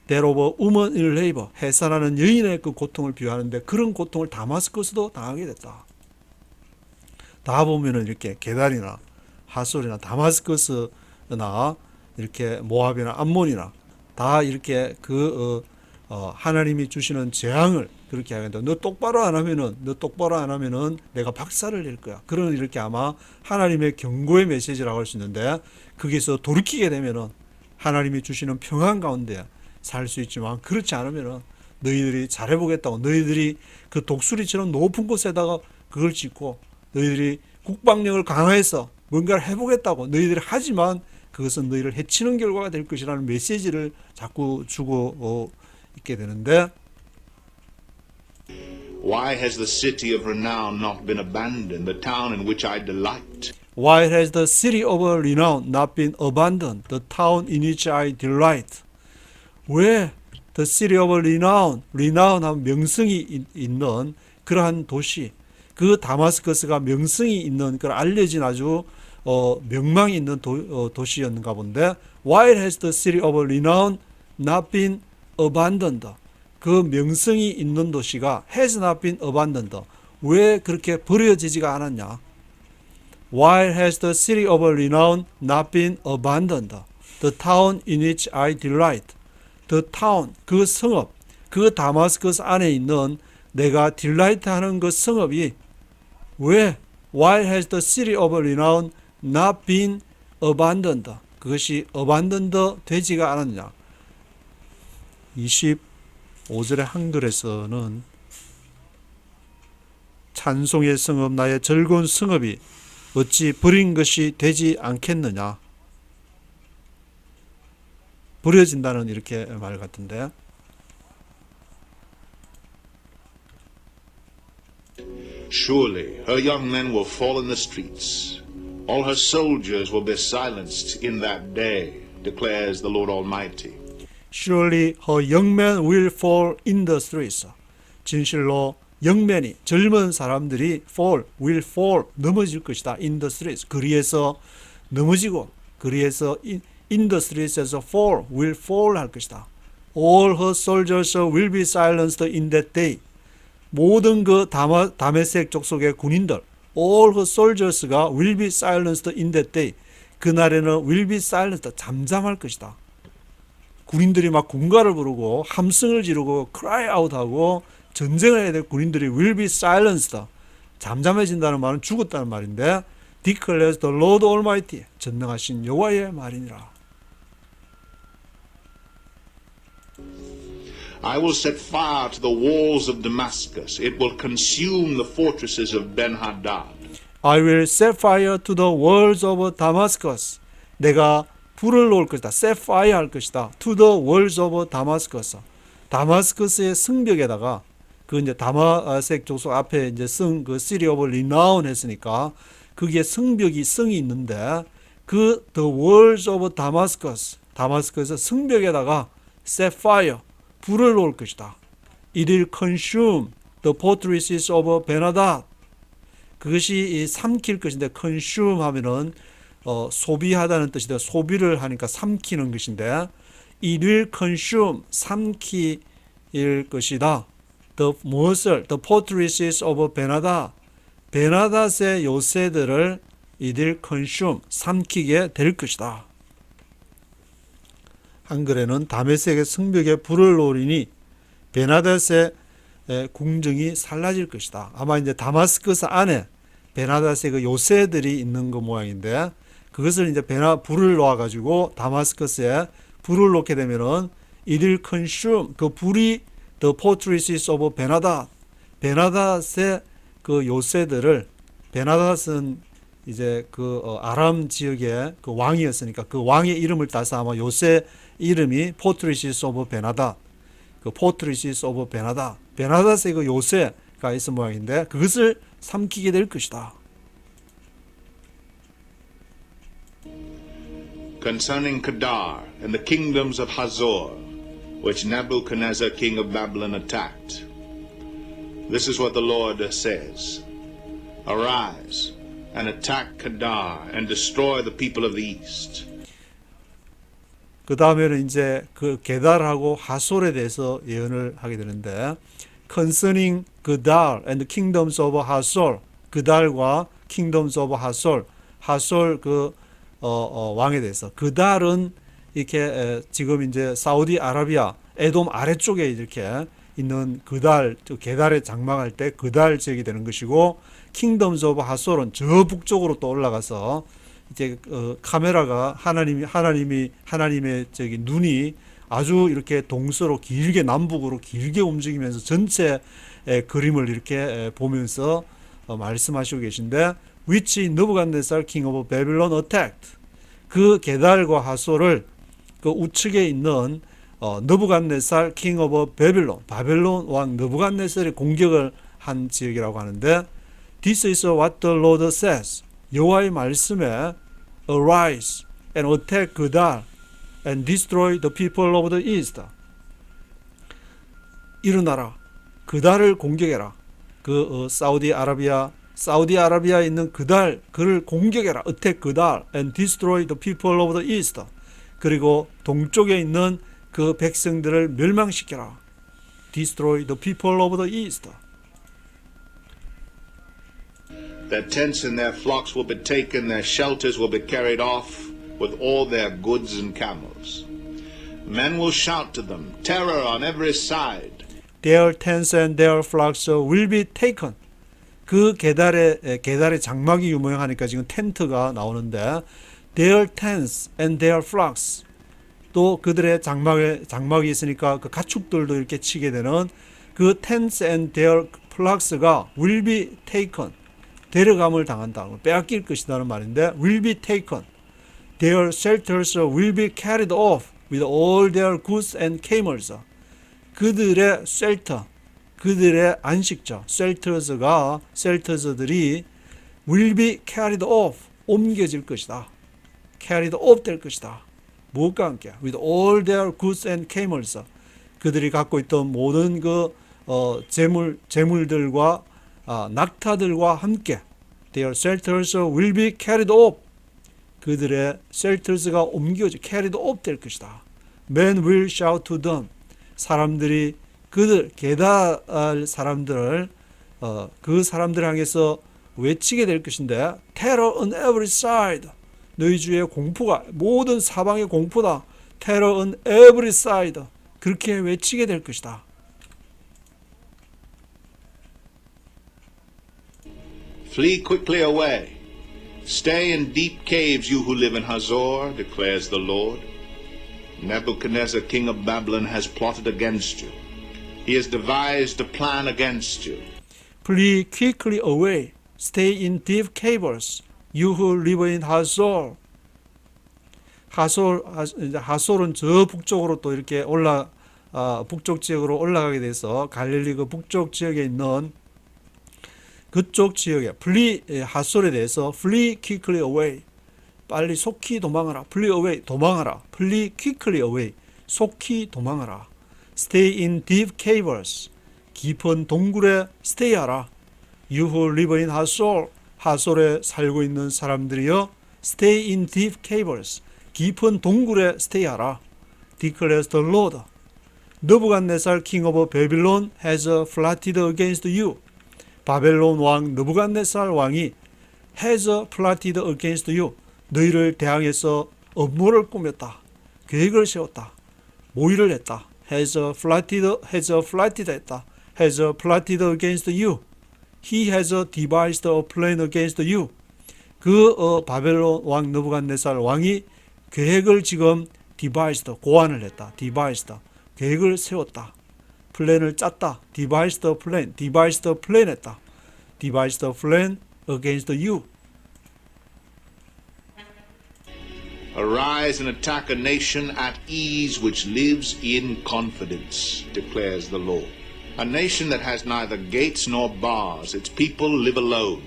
that of a woman in labor 해산하는 여인의 그 고통을 비유하는데 그런 고통을 다마스커스도 당하게 됐다. 다 보면은 이렇게 게달이나 하솔이나 다마스커스나 이렇게 모압이나 암몬이나 다 이렇게 하나님이 주시는 재앙을 그렇게 하는데 너 똑바로 안 하면은 내가 박살을 낼 거야. 그런 이렇게 아마 하나님의 경고의 메시지라고 할 수 있는데 거기서 돌이키게 되면은 하나님이 주시는 평안 가운데 살 수 있지만 그렇지 않으면은 너희들이 잘해보겠다고 너희들이 그 독수리처럼 높은 곳에다가 그걸 짓고 너희들이 국방력을 강화해서 뭔가를 해보겠다고 너희들이 하지만 그것은 너희를 해치는 결과가 될 것이라는 메시지를 자꾸 주고 있게 되는데 Why has the city of renown not been abandoned, the town in which I delight? Why has the city of renown not been abandoned, the town in which I delight? 왜 the city of renown하면 명성이 있는 그러한 도시 그 다마스커스가 명성이 있는 그 알려진 아주 명망이 있는 도시였는가 본데 Why has the city of renown not been abandoned? 그 명성이 있는 도시가 has not been abandoned. 왜 그렇게 버려지지가 않았냐? Why has the city of renown not been abandoned? The town in which I delight. the town, 그 성읍, 그 다마스커스 안에 있는 내가 딜라이트 하는 그 성읍이 왜 Why has the city of renown not been abandoned? 그것이 abandoned 되지가 않았냐. 25절의 한글에서는 찬송의 성읍 나의 즐거운 성읍이 어찌 버린 것이 되지 않겠느냐. 버려진다는 이렇게 말 같은데. Surely her young men will fall in the streets. All her soldiers will be silenced in that day, declares the Lord Almighty. Surely her young men will fall in the streets. 진실로 영맨이 젊은 사람들이 will fall 넘어질 것이다. in the streets 거리에서 넘어지고 거리에서 in the streets에서 will fall 할 것이다. All her soldiers will be silenced in that day. 모든 그 다메섹 족속의 군인들 all her soldiers가 will be silenced in that day. 그날에는 will be silenced 잠잠할 것이다. 군인들이 막 군가를 부르고 함성을 지르고 cry out 하고 전쟁을 해야 될 군인들이 will be silenced 잠잠해진다는 말은 죽었다는 말인데 declares the Lord Almighty 전능하신 여호와의 말이니라. I will set fire to the walls of Damascus. It will consume the fortresses of Ben-Hadad. I will set fire to the walls of Damascus. 내가 불을 놓을 것이다. set fire 할 것이다. to the walls of Damascus. 다마스커스의 성벽에다가 그 이제 다마색 족속 앞에 이제 그 city of renown 했으니까 거기에 성이 있는데 그 the walls of Damascus 다마스커스 성벽에다가 set fire 불을 놓을 것이다. It will consume the fortresses of Ben-Hadad. 그것이 삼킬 것인데 consume 하면은 소비하다는 뜻인데 소비를 하니까 삼키는 것인데 it will consume 삼킬 것이다. 무엇을? The fortresses of Ben-Hadad. 베나닷의 요새들을 it will consume 삼키게 될 것이다. 한글에는 다메섹의 성벽에 불을 놓으리니 베나닷의 궁정이 살라질 것이다. 아마 이제 다마스커스 안에 베나닷의 그 요새들이 있는 그 모양인데 그것을 이제 불을 놓아가지고 다마스커스에 불을 놓게 되면은 it will consume 그 불이 the fortresses of 베나닷 베나닷의 그 요새들을 베나닷은 이제 그 아람 지역의 그 왕이었으니까 그 왕의 이름을 따서 아마 요새 이름이 포트리시스 오브 베나닷 그 포트리시스 오브 베나닷 베나닷의 그 요새가 있은 모양인데 그것을 삼키게 될 것이다. Concerning Kedar and the kingdoms of Hazor, which Nebuchadnezzar king of Babylon attacked, this is what the Lord says. Arise and attack Kedar and destroy the people of the east. 그 다음에는 이제 그 게달하고 하솔에 대해서 예언을 하게 되는데 concerning Kedar and the kingdoms of Hazor 그달과 kingdoms of Hazor 하솔 그 왕에 대해서 그달은 이렇게 지금 이제 사우디아라비아 에돔 아래쪽에 이렇게 있는 그달 게달에 장막할 때 그달 지역이 되는 것이고 킹덤스 오브 하솔은 저 북쪽으로 또 올라가서 이제 카메라가 하나님의 저기 눈이 아주 이렇게 동서로 길게 남북으로 길게 움직이면서 전체 그림을 이렇게 보면서 말씀하시고 계신데 which Nebuchadnezzar king of Babylon attacked 그 게달과 하솔을 그 우측에 있는 느부갓네살 king of Babylon 바벨론 왕 느부갓네살이 공격을 한 지역이라고 하는데 This is what the Lord says 여호와의 말씀에 Arise and attack Kedar and destroy the people of the east 일어나라 그달을 공격해라 그 사우디아라비아에 있는 그달 그를 공격해라 attack Kedar and destroy the people of the east 그리고 동쪽에 있는 그 백성들을 멸망시켜라 destroy the people of the east Their tents and their flocks will be taken, their shelters will be carried off with all their goods and camels. Men will shout to them, terror on every side. Their tents and their flocks will be taken. 그 계달의 장막이 유명하니까 지금 텐트가 나오는데 their tents and their flocks 또 그들의 장막이 있으니까 그 가축들도 이렇게 치게 되는 그 tents and their flocks가 will be taken 데려감을 당한다. 빼앗길 것이다는 말인데 will be taken. Their shelters will be carried off with all their goods and camels. 그들의 shelter, 그들의 안식처, shelters들이 will be carried off, 옮겨질 것이다. carried off 될 것이다. 무엇과 함께? with all their goods and camels. 그들이 갖고 있던 모든 그 재물들과 낙타들과 함께 their shelters will be carried off. 그들의 shelters가 옮겨져 carried off 될 것이다. Men will shout to them. 사람들이 계달 사람들을 그 사람들 향해서 외치게 될 것인데 terror on every side. 너희 주의 공포가 모든 사방의 공포다. terror on every side. 그렇게 외치게 될 것이다. Flee quickly away. Stay in deep caves, you who live in Hazor, declares the Lord. Nebuchadnezzar, king of Babylon, has plotted against you. He has devised a plan against you. Flee quickly away. Stay in deep caves, you who live in Hazor. 하솔은 저 북쪽으로 또 이렇게 북쪽 지역으로 올라가게 돼서 갈릴리 그 북쪽 지역에 있는 그쪽 지역에 하솔에 대해서 flee quickly away. 빨리 속히 도망하라. flee away, 도망하라. flee quickly away, 속히 도망하라. stay in deep caves, 깊은 동굴에 stay하라. you who live in 하솔, 하솔에 살고 있는 사람들이여 stay in deep caves, 깊은 동굴에 stay하라. declares the Lord. 느부갓네살 king of Babylon has plotted against you. 바벨론 왕 느부갓네살 왕이 has plotted against you. 너희를 대항해서 업무를 꾸몄다. 계획을 세웠다. 모의를 했다. has plotted 했다. has plotted against you. He has devised a plan against you. 바벨론 왕 느부갓네살 왕이 계획을 지금 devised, 고안을 했다. devised, 계획을 세웠다. 플랜을 짰다. devised a plan 했다. devised a plan against you. Arise and attack a nation at ease which lives in confidence, declares the Lord. A nation that has neither gates nor bars, its people live alone.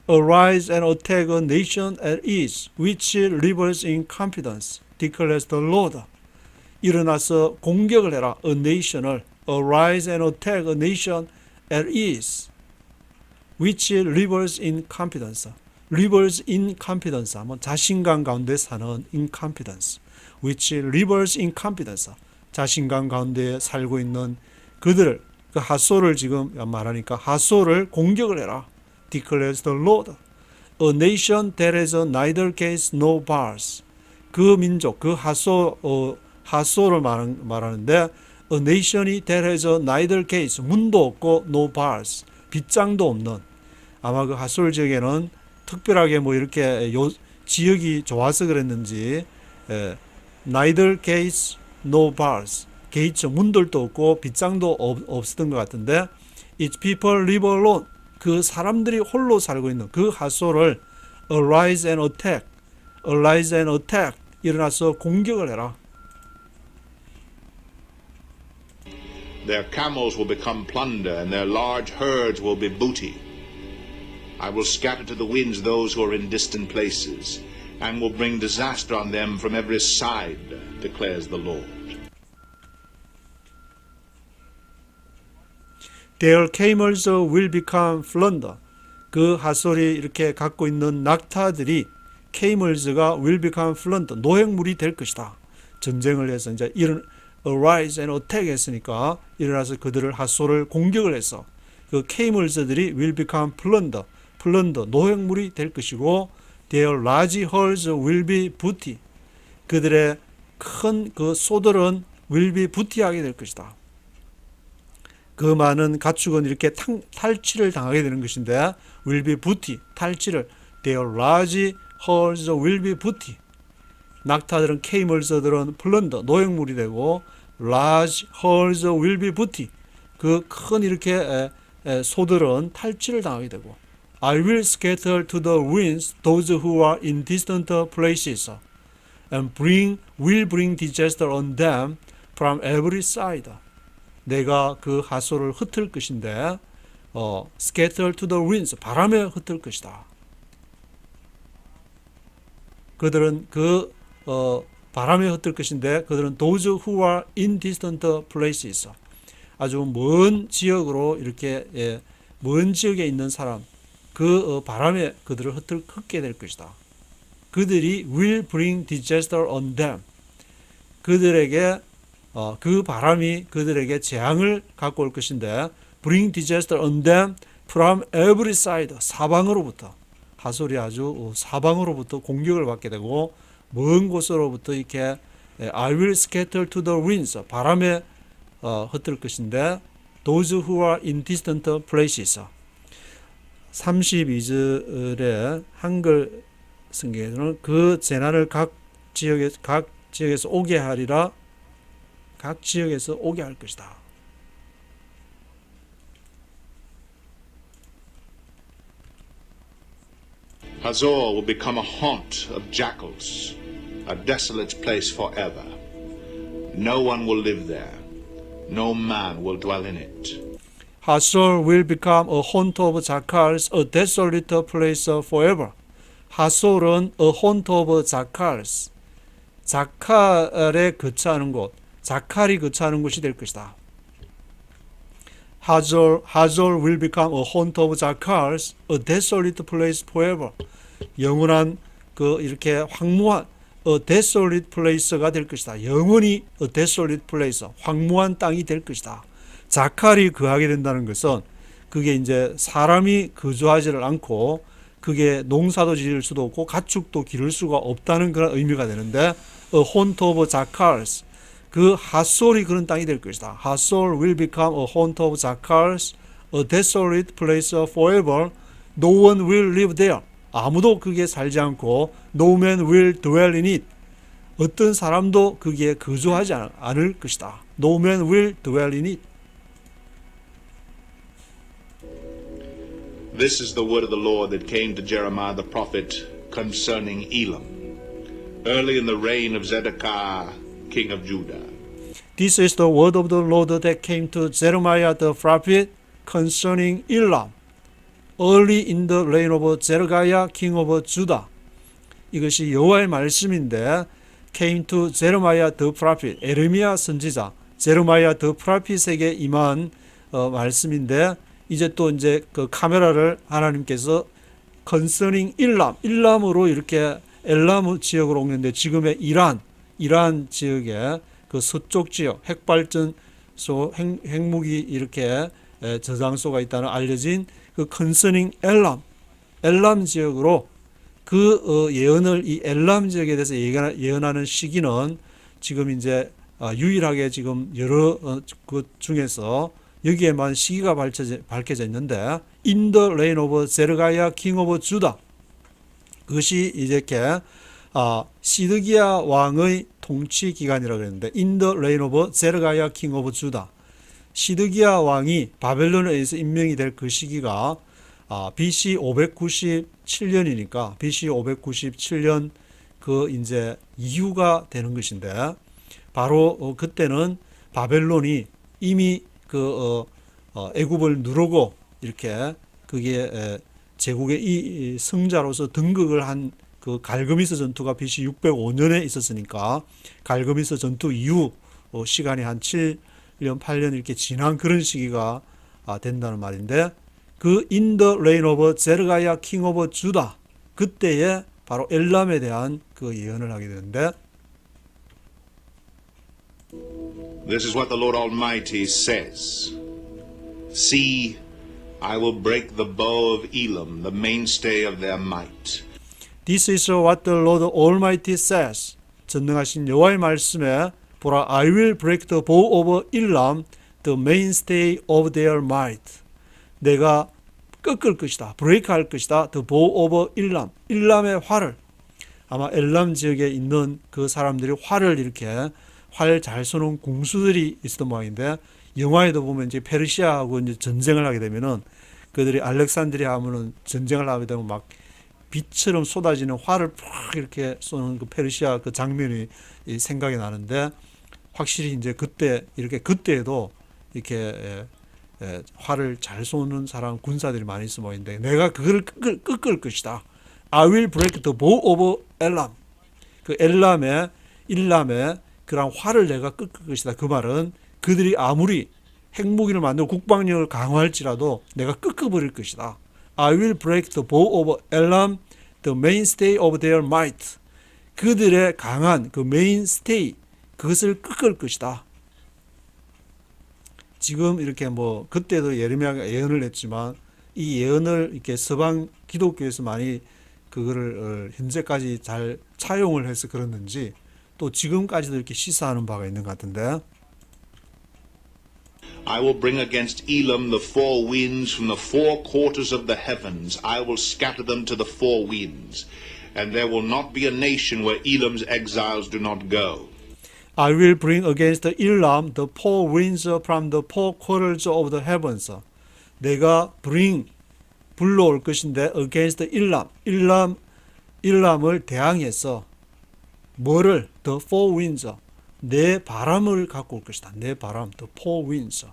Arise and attack a nation at ease, which lives in confidence, declares the Lord. 일어나서 공격을 해라. A nation을. Arise and attack a nation at ease, which lives in confidence. lives in confidence 하면 자신감 가운데 사는 in confidence. which lives in confidence. 자신감 가운데 살고 있는 그들을, 그 하솔을 지금 말하니까 하솔을 공격을 해라. declares the Lord. A nation that has neither gates nor bars. 그 민족, 그 하솔을 말하는데 a nation이 that has neither gates, 문도 없고 no bars, 빗장도 없는. 아마 그 하솔 지역에는 특별하게 이렇게 지역이 좋아서 그랬는지 neither gates no bars, 게이츠 문들도 없고 빗장도 없었던 것 같은데 its people live alone. 그 사람들이 홀로 살고 있는 그 하솔을 arise and attack, 일어나서 공격을 해라. Their camels will become plunder, and their large herds will be booty. I will scatter to the winds those who are in distant places, and will bring disaster on them from every side, declares the Lord. Their camels will become plunder. 그 하솔이 이렇게 갖고 있는 낙타들이 camels가 will become plunder, 노획물이 될 것이다. 전쟁을 해서 이제 arise and attack 했으니까 일어나서 그들을 하솔을 공격을 해서 그 camels들이 will become plunder, 노획물이 될 것이고 their large herds will be booty. 그들의 큰 그 소들은 will be booty하게 될 것이다. 그 많은 가축은 이렇게 탈취를 당하게 되는 것인데 will be booty, 탈취를. Their large herds will be booty. 낙타들은 케이멀스들은 플런더, 노획물이 되고 large herds will be booty. 그 큰 이렇게 소들은 탈취를 당하게 되고 I will scatter to the winds those who are in distant places and will bring disaster on them from every side. 내가 그 하소를 흩을 것인데 scatter to the winds, 바람에 흩을 것이다. 그들은 바람에 흩을 것인데 그들은 those who are in distant places, 아주 먼 지역으로 이렇게 먼 지역에 있는 사람, 그 바람에 그들을 흩게 될 것이다. 그들이 will bring disaster on them. 그들에게 그 바람이 그들에게 재앙을 갖고 올 것인데 bring disaster on them from every side, 사방으로부터. 하솔이 아주 사방으로부터 공격을 받게 되고 먼 곳으로부터 이렇게 I will scatter to the winds, 바람에 흩을 것인데 those who are in distant places. 32절의 한글 성경에서는 그 재난을 각 지역에서 오게 하리라, 각 지역에서 오게 할 것이다. Hazor will become a haunt of jackals, a desolate place forever. No one will live there. No man will dwell in it. Hazor will become a haunt of jackals, a desolate place forever. 하솔은 a haunt of jackals, 자칼에 거처하는 곳, 자칼이 거처하는 곳이 될 것이다. Hazor will become a haunt of jackals, a desolate place forever. 영원한 이렇게 황무한 a desolate place가 될 것이다. 영원히 a desolate place, 황무한 땅이 될 것이다. 자칼이 거하게 된다는 것은 그게 이제 사람이 거주하지를 않고 그게 농사도 지을 수도 없고 가축도 기를 수가 없다는 그런 의미가 되는데 a haunt of jackals, 그 하솔이 그런 땅이 될 것이다. 하솔 will become a haunt of jackals, a desolate place forever. No one will live there. 아무도 거기에 살지 않고 no man will dwell in it. 어떤 사람도 거기에 거주하지 않을 것이다. No man will dwell in it. This is the word of the Lord that came to Jeremiah the prophet concerning Elam, early in the reign of Zedekiah, king of Judah. This is the word of the Lord that came to Jeremiah the prophet concerning Elam, early in the reign of Zedekiah, king of Judah. 이것이 여호와의 말씀인데 came to Jeremiah the prophet, 에르미야 선지자, 제르마야 the prophet에게 임한 말씀인데 이제 또 이제 그 카메라를 하나님께서 concerning 일람으로 이렇게 엘람 지역으로 옮겼는데 지금의 이란 지역의 그 서쪽 지역 핵발전소 핵무기 이렇게 저장소가 있다는 알려진 그 concerning 엘람 지역으로 그 예언을 이 엘람 지역에 대해서 예언하는 시기는 지금 이제 유일하게 지금 여러 그 중에서 여기에만 시기가 밝혀져 있는데 in the reign of Zedekiah king of Judah, 그것이 이렇게 시드기야 왕의 통치 기간이라고 그랬는데 in the reign of Zedekiah king of Judah, 시드기야 왕이 바벨론에 의해서 임명이 될 그 시기가 BC 597년이니까 BC 597년 그 이제 이후가 되는 것인데 바로 그때는 바벨론이 이미 그 애굽을 누르고 이렇게 그게 제국의 이 승자로서 등극을 한 그 갈그미스 전투가 BC 605년에 있었으니까 갈그미스 전투 이후 시간이 한 7년 8년 이렇게 지난 그런 시기가 된다는 말인데 그 in the reign of Zedekiah king of Judah, 그때에 바로 엘람에 대한 그 예언을 하게 되는데 This is what the Lord Almighty says. See, I will break the bow of Elam, the mainstay of their might. This is what the Lord Almighty says. 전능하신 여호와의 말씀에 보라 I will break the bow of Elam, the mainstay of their might. 내가 꺾을 것이다. 브레이크 할 것이다. The bow of Elam. 일람의 활을. 아마 엘람 지역에 있는 그 사람들이 활을 이렇게 활 잘 쏘는 궁수들이 있었던 모양인데 영화에도 보면 이제 페르시아하고 이제 전쟁을 하게 되면은 그들이 알렉산드리아 하면은 전쟁을 하게 되면 막 빛처럼 쏟아지는 활을 팍 이렇게 쏘는 그 페르시아 그 장면이 생각이 나는데 확실히 이제 그때 이렇게 그때에도 이렇게 활을 잘 쏘는 사람 군사들이 많이 있어 보이는데 내가 그걸 꺾을 것이다. I will break the bow of Elam. 그 일람의 그런 활을 내가 꺾을 것이다. 그 말은 그들이 아무리 핵무기를 만들고 국방력을 강화할지라도 내가 꺾어버릴 것이다. I will break the bow of Elam, the mainstay of their might. 그들의 강한 그 mainstay 그것을 꺾을 것이다. 지금 이렇게 뭐 그때도 예레미야가 예언을 했지만 이 예언을 이렇게 서방 기독교에서 많이 그거를 현재까지 잘 차용을 해서 그랬는지 또 지금까지도 이렇게 시사하는 바가 있는 것 같은데. I will bring against Elam the four winds from the four quarters of the heavens. I will scatter them to the four winds, and there will not be a nation where Elam's exiles do not go. I will bring against Elam the four winds from the four quarters of the heavens. 내가 불러올 것인데 against 일람을 대항해서 뭐를 the four winds 내 바람을 갖고 올 것이다. 내 바람 the four winds.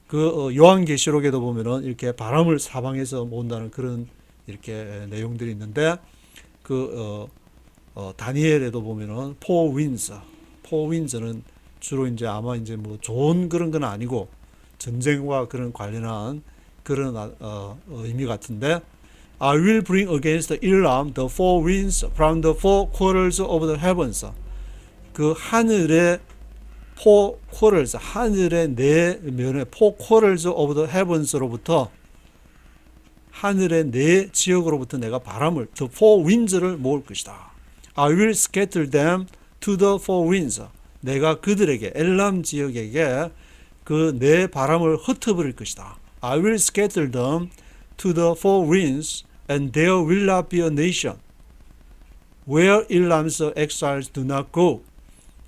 그 요한계시록에도 보면은 이렇게 바람을 사방에서 모은다는 그런 이렇게 내용들이 있는데 그 다니엘에도 보면은 four winds는 주로 이제 아마 이제 뭐 좋은 그런 건 아니고 전쟁과 그런 관련한 그런 의미 같은데 I will bring against Elam the four winds from the four quarters of the heavens. 그 하늘의 four quarters, 하늘의 네 면에 four quarters of the heavens로부터 하늘의 네 지역으로부터 내가 바람을 the four winds를 모을 것이다. I will scatter them to the four winds. 내가 그들에게 엘람 지역에게 그 내 바람을 흩어버릴 것이다. I will scatter them to the four winds, and there will not be a nation where Elam's exiles do not go.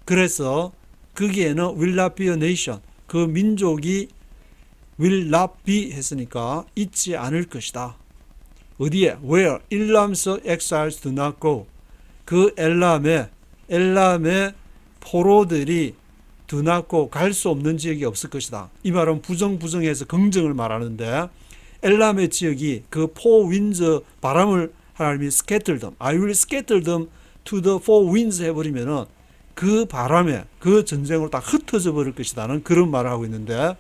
그래서 거기에는 will not be a nation, 그 민족이 will not be 했으니까 있지 않을 것이다. 어디에? Where Elam's exiles do not go. 그 엘람의 포로들이 do not go, 갈 수 없는 지역이 없을 것이다. 이 말은 부정해서 긍정을 말하는데 엘람의 지역이 그 four winds 바람을 하나님이 scatter them, I will scatter them to the four winds 해버리면은 그 바람에 그 전쟁으로 딱 흩어져 버릴 것이다는 그런 말을 하고 있는데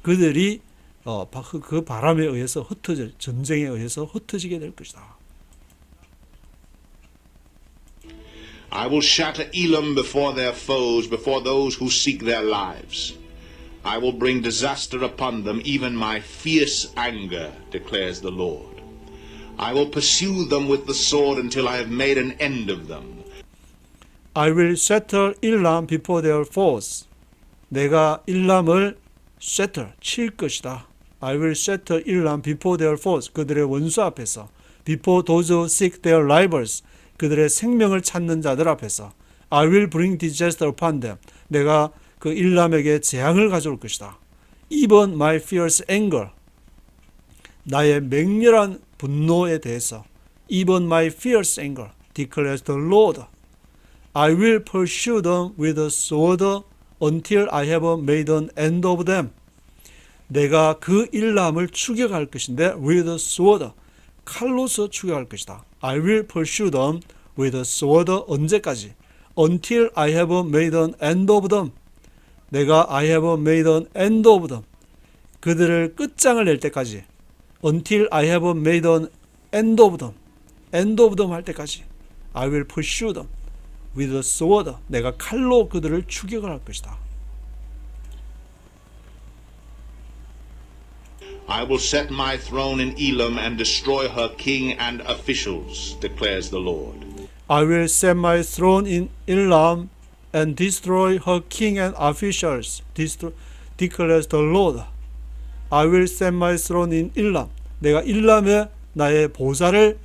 그들이 그 바람에 의해서 전쟁에 의해서 흩어지게 될 것이다. I will shatter Elam before their foes, before those who seek their lives. I will bring disaster upon them, even my fierce anger, declares the Lord. I will pursue them with the sword until I have made an end of them. I will shatter Elam before their foes. 내가 일람을 칠 것이다. I will shatter Elam before their foes. 그들의 원수 앞에서. Before those who seek their rivals. 그들의 생명을 찾는 자들 앞에서. I will bring disaster upon them. 내가 그 일람에게 재앙을 가져올 것이다. Even my fierce anger. 나의 맹렬한 분노에 대해서. Even my fierce anger, declares the Lord. I will pursue them with a sword until I have made an end of them. 내가 그 일람을 추격할 것인데 with a sword, 칼로서 추격할 것이다. I will pursue them with a sword. 언제까지? Until I have made an end of them. 내가 I have made an end of them. 그들을 끝장을 낼 때까지. Until I have made an end of them. end of them 할 때까지. I will pursue them with a sword. 내가 칼로 그들을 추격을 할 것이다. I will set my throne in Elam and destroy her king and officials, declares the Lord. I will set my throne in Elam and destroy her king and officials, declares the Lord. I will set my throne in Elam. 내가 일람에 나의 보좌를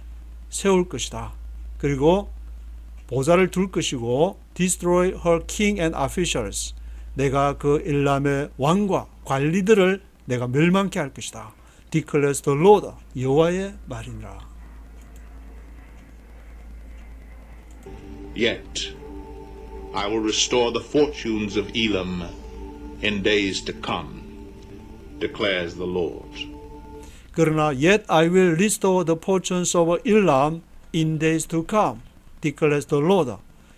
세울 것이다. 그리고 보좌를 둘 것이고 destroy her king and officials. 내가 그 일람의 왕과 관리들을 내가 멸망케 할 것이다. declares the Lord. 여호와의 말이니라. Yet I will restore the fortunes of Elam in days to come, declares the Lord. 그러나 yet I will restore the fortunes of Elam in days to come, declares the Lord.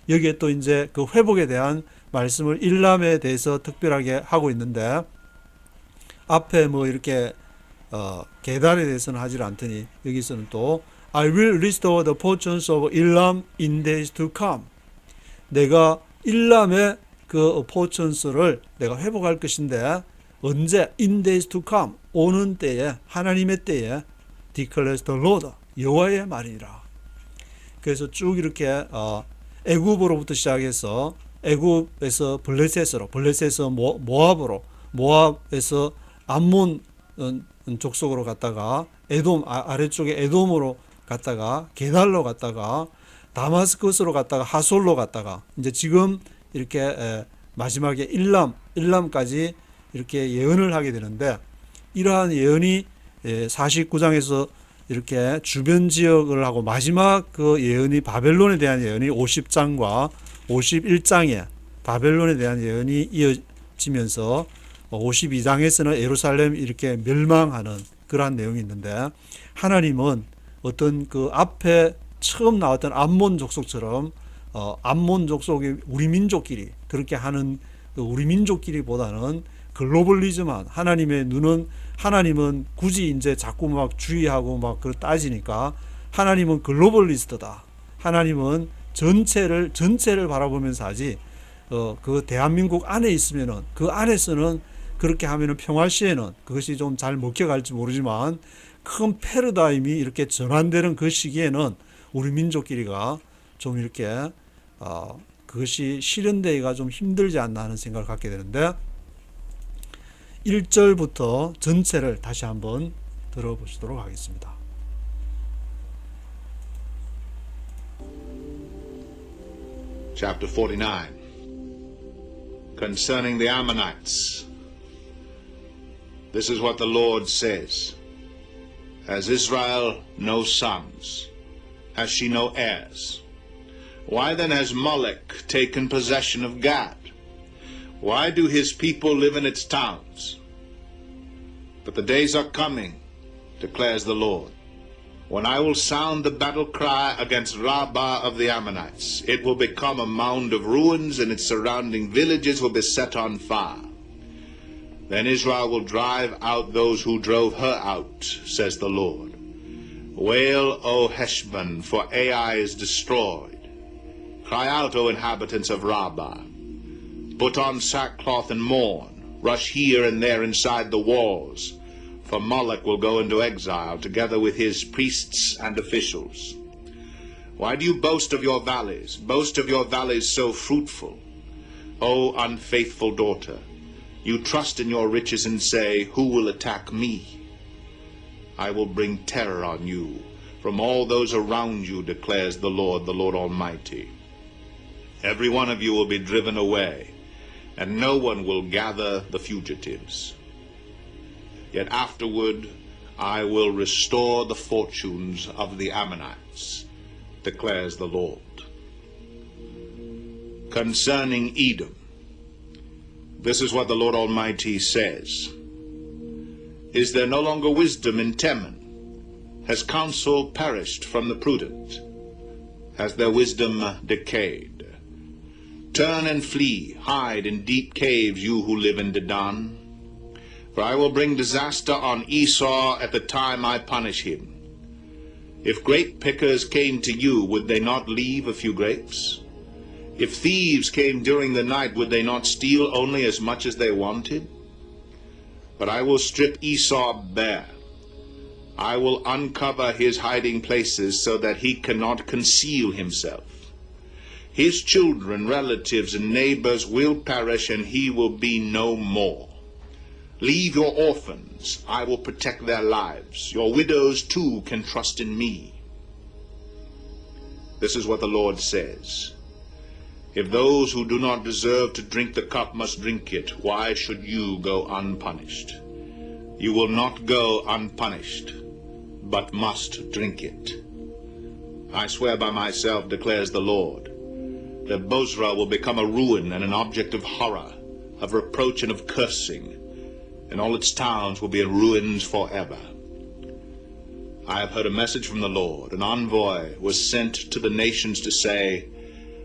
여기에 또 이제 그 회복에 대한 말씀을 일람에 대해서 특별하게 하고 있는데 앞에 뭐 이렇게 계달에 대해서는 하질 않더니 여기서는 또 I will restore the fortunes of Elam in days to come. 내가 일람의 그 fortunes를 내가 회복할 것인데 언제? In days to come. 오는 때에 하나님의 때에 declares the Lord. 여호와의 말이니라. 그래서 쭉 이렇게 애굽으로부터 시작해서 애굽에서 블레셋에서 모압으로 모압에서 암몬 족속으로 갔다가 에돔 아래쪽에 에돔으로 갔다가 게달로 갔다가 다마스커스로 갔다가 하솔로 갔다가 이제 지금 이렇게 마지막에 일람까지 이렇게 예언을 하게 되는데 이러한 예언이 49장에서 이렇게 주변 지역을 하고 마지막 그 예언이 바벨론에 대한 예언이 50장과 51장에 바벨론에 대한 예언이 이어지면서 52장에서는 예루살렘 이렇게 멸망하는 그러한 내용이 있는데 하나님은 어떤 그 앞에 처음 나왔던 암몬 족속처럼 암몬 족속이 우리 민족끼리 그렇게 하는 우리 민족끼리보다는 글로벌리즘한 하나님의 눈은 하나님은 굳이 이제 자꾸 막 주의하고 막 그 따지니까 하나님은 글로벌리스트다. 하나님은 전체를 바라보면서 하지 그 대한민국 안에 있으면은 그 안에서는 그렇게 하면은 평화 시에는 그것이 좀 잘 먹혀갈지 모르지만 큰 패러다임이 이렇게 전환되는 그 시기에는 우리 민족끼리가 좀 이렇게 그것이 실현되기가 좀 힘들지 않나 하는 생각을 갖게 되는데 1절부터 전체를 다시 한번 들어보시도록 하겠습니다. Chapter 49. Concerning the Ammonites, this is what the Lord says. Has Israel no sons? Has she no heirs? Why then has Molech taken possession of Gad? Why do his people live in its towns? But the days are coming, declares the Lord, when I will sound the battle cry against Rabbah of the Ammonites. It will become a mound of ruins, and its surrounding villages will be set on fire. Then Israel will drive out those who drove her out, says the Lord. Wail, O Heshbon, for Ai is destroyed. Cry out, O inhabitants of Rabbah. Put on sackcloth and mourn. Rush here and there inside the walls. For Moloch will go into exile, together with his priests and officials. Why do you boast of your valleys? Boast of your valleys so fruitful. O unfaithful daughter, you trust in your riches and say, who will attack me? I will bring terror on you from all those around you, declares the Lord Almighty. Every one of you will be driven away, and no one will gather the fugitives. Yet afterward I will restore the fortunes of the Ammonites, declares the Lord. Concerning Edom, this is what the Lord Almighty says. Is there no longer wisdom in Teman? Has counsel perished from the prudent? Has their wisdom decayed? Turn and flee, hide in deep caves, you who live in Dedan. For I will bring disaster on Esau at the time I punish him. If grape pickers came to you, would they not leave a few grapes? If thieves came during the night, would they not steal only as much as they wanted? But I will strip Esau bare. I will uncover his hiding places so that he cannot conceal himself. His children, relatives, and neighbors will perish, and he will be no more. Leave your orphans, I will protect their lives. Your widows too can trust in me. This is what the Lord says. If those who do not deserve to drink the cup must drink it, why should you go unpunished? You will not go unpunished, but must drink it. I swear by myself, declares the Lord, that Bozrah will become a ruin and an object of horror, of reproach and of cursing, and all its towns will be in ruins forever. I have heard a message from the Lord. An envoy was sent to the nations to say,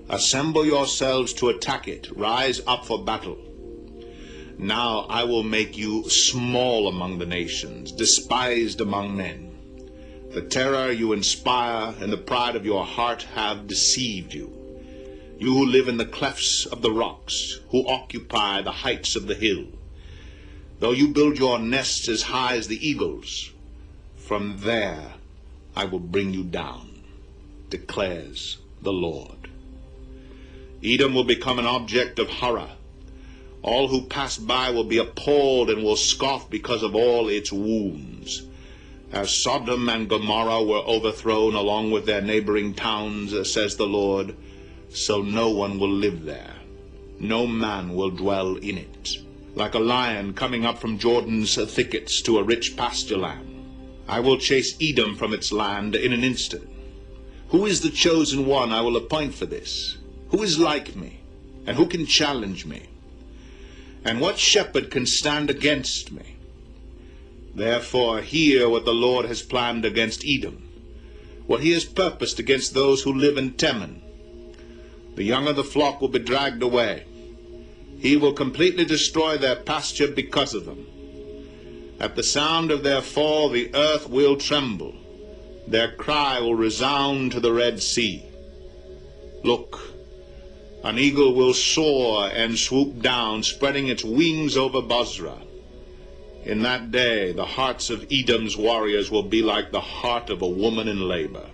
assemble yourselves to attack it, rise up for battle. Now I will make you small among the nations, despised among men. The terror you inspire and the pride of your heart have deceived you. You who live in the clefts of the rocks, who occupy the heights of the hill. Though you build your nests as high as the eagles, from there I will bring you down, declares the Lord. Edom will become an object of horror. All who pass by will be appalled and will scoff because of all its wounds. As Sodom and Gomorrah were overthrown along with their neighboring towns, says the Lord, so no one will live there. No man will dwell in it. Like a lion coming up from Jordan's thickets to a rich pasture land, I will chase Edom from its land in an instant. Who is the chosen one I will appoint for this? Who is like me? And who can challenge me? And what shepherd can stand against me? Therefore hear what the Lord has planned against Edom, what he has purposed against those who live in Teman. The young of the flock will be dragged away. He will completely destroy their pasture because of them. At the sound of their fall, the earth will tremble. Their cry will resound to the Red Sea. Look, an eagle will soar and swoop down, spreading its wings over Bozrah. In that day, the hearts of Edom's warriors will be like the heart of a woman in labor.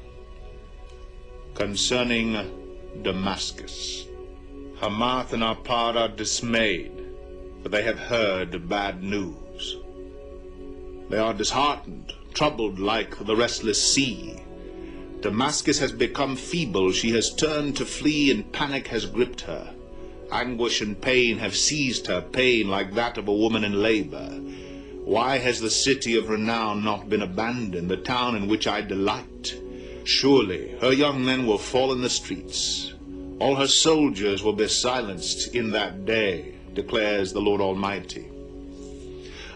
Concerning Damascus, Hamath and Arpad are dismayed, for they have heard bad news. They are disheartened, troubled like the restless sea. Damascus has become feeble. She has turned to flee, and panic has gripped her. Anguish and pain have seized her, pain like that of a woman in labor. Why has the city of renown not been abandoned, the town in which I delight? Surely her young men will fall in the streets. All her soldiers will be silenced in that day, declares the Lord Almighty.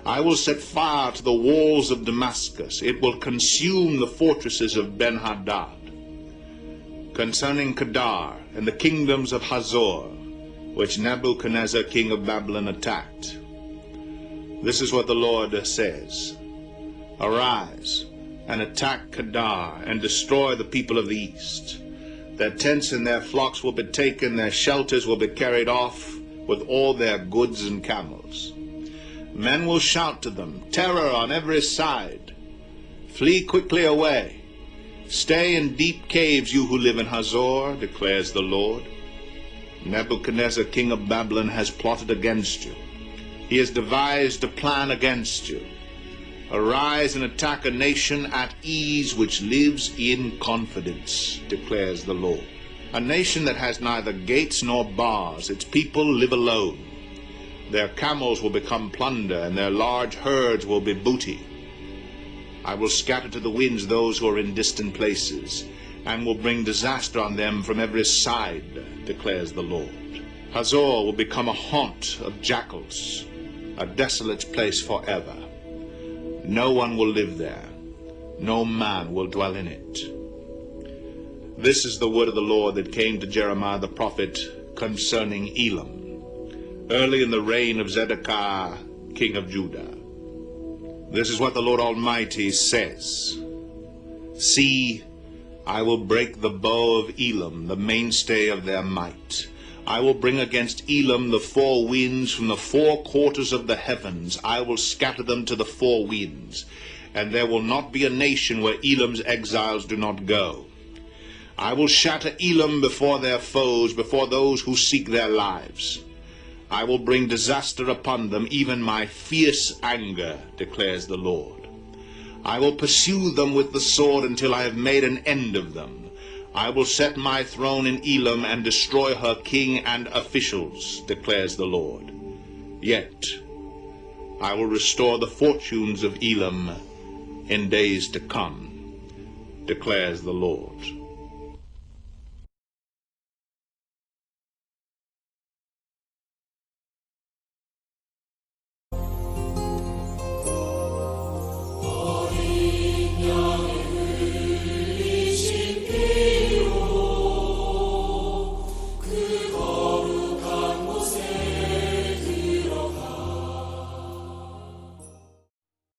I will set fire to the walls of Damascus. It will consume the fortresses of Ben-Hadad. Concerning Kedar and the kingdoms of Hazor, which Nebuchadnezzar king of Babylon attacked, this is what the Lord says. Arise and attack Kedar and destroy the people of the east. Their tents and their flocks will be taken, their shelters will be carried off, with all their goods and camels. Men will shout to them, terror on every side. Flee quickly away. Stay in deep caves, you who live in Hazor, declares the Lord. Nebuchadnezzar king of Babylon has plotted against you. He has devised a plan against you. Arise and attack a nation at ease which lives in confidence, declares the Lord. A nation that has neither gates nor bars. Its people live alone. Their camels will become plunder, and their large herds will be booty. I will scatter to the winds those who are in distant places, and will bring disaster on them from every side, declares the Lord. Hazor will become a haunt of jackals, a desolate place forever. No one will live there. No man will dwell in it. This is the word of the Lord that came to Jeremiah the prophet concerning Elam, early in the reign of Zedekiah, king of Judah. This is what the Lord Almighty says. See, I will break the bow of Elam, the mainstay of their might. I will bring against Elam the four winds from the four quarters of the heavens. I will scatter them to the four winds, and there will not be a nation where Elam's exiles do not go. I will shatter Elam before their foes, before those who seek their lives. I will bring disaster upon them, even my fierce anger, declares the Lord. I will pursue them with the sword until I have made an end of them. I will set my throne in Elam and destroy her king and officials, declares the Lord. Yet I will restore the fortunes of Elam in days to come, declares the Lord.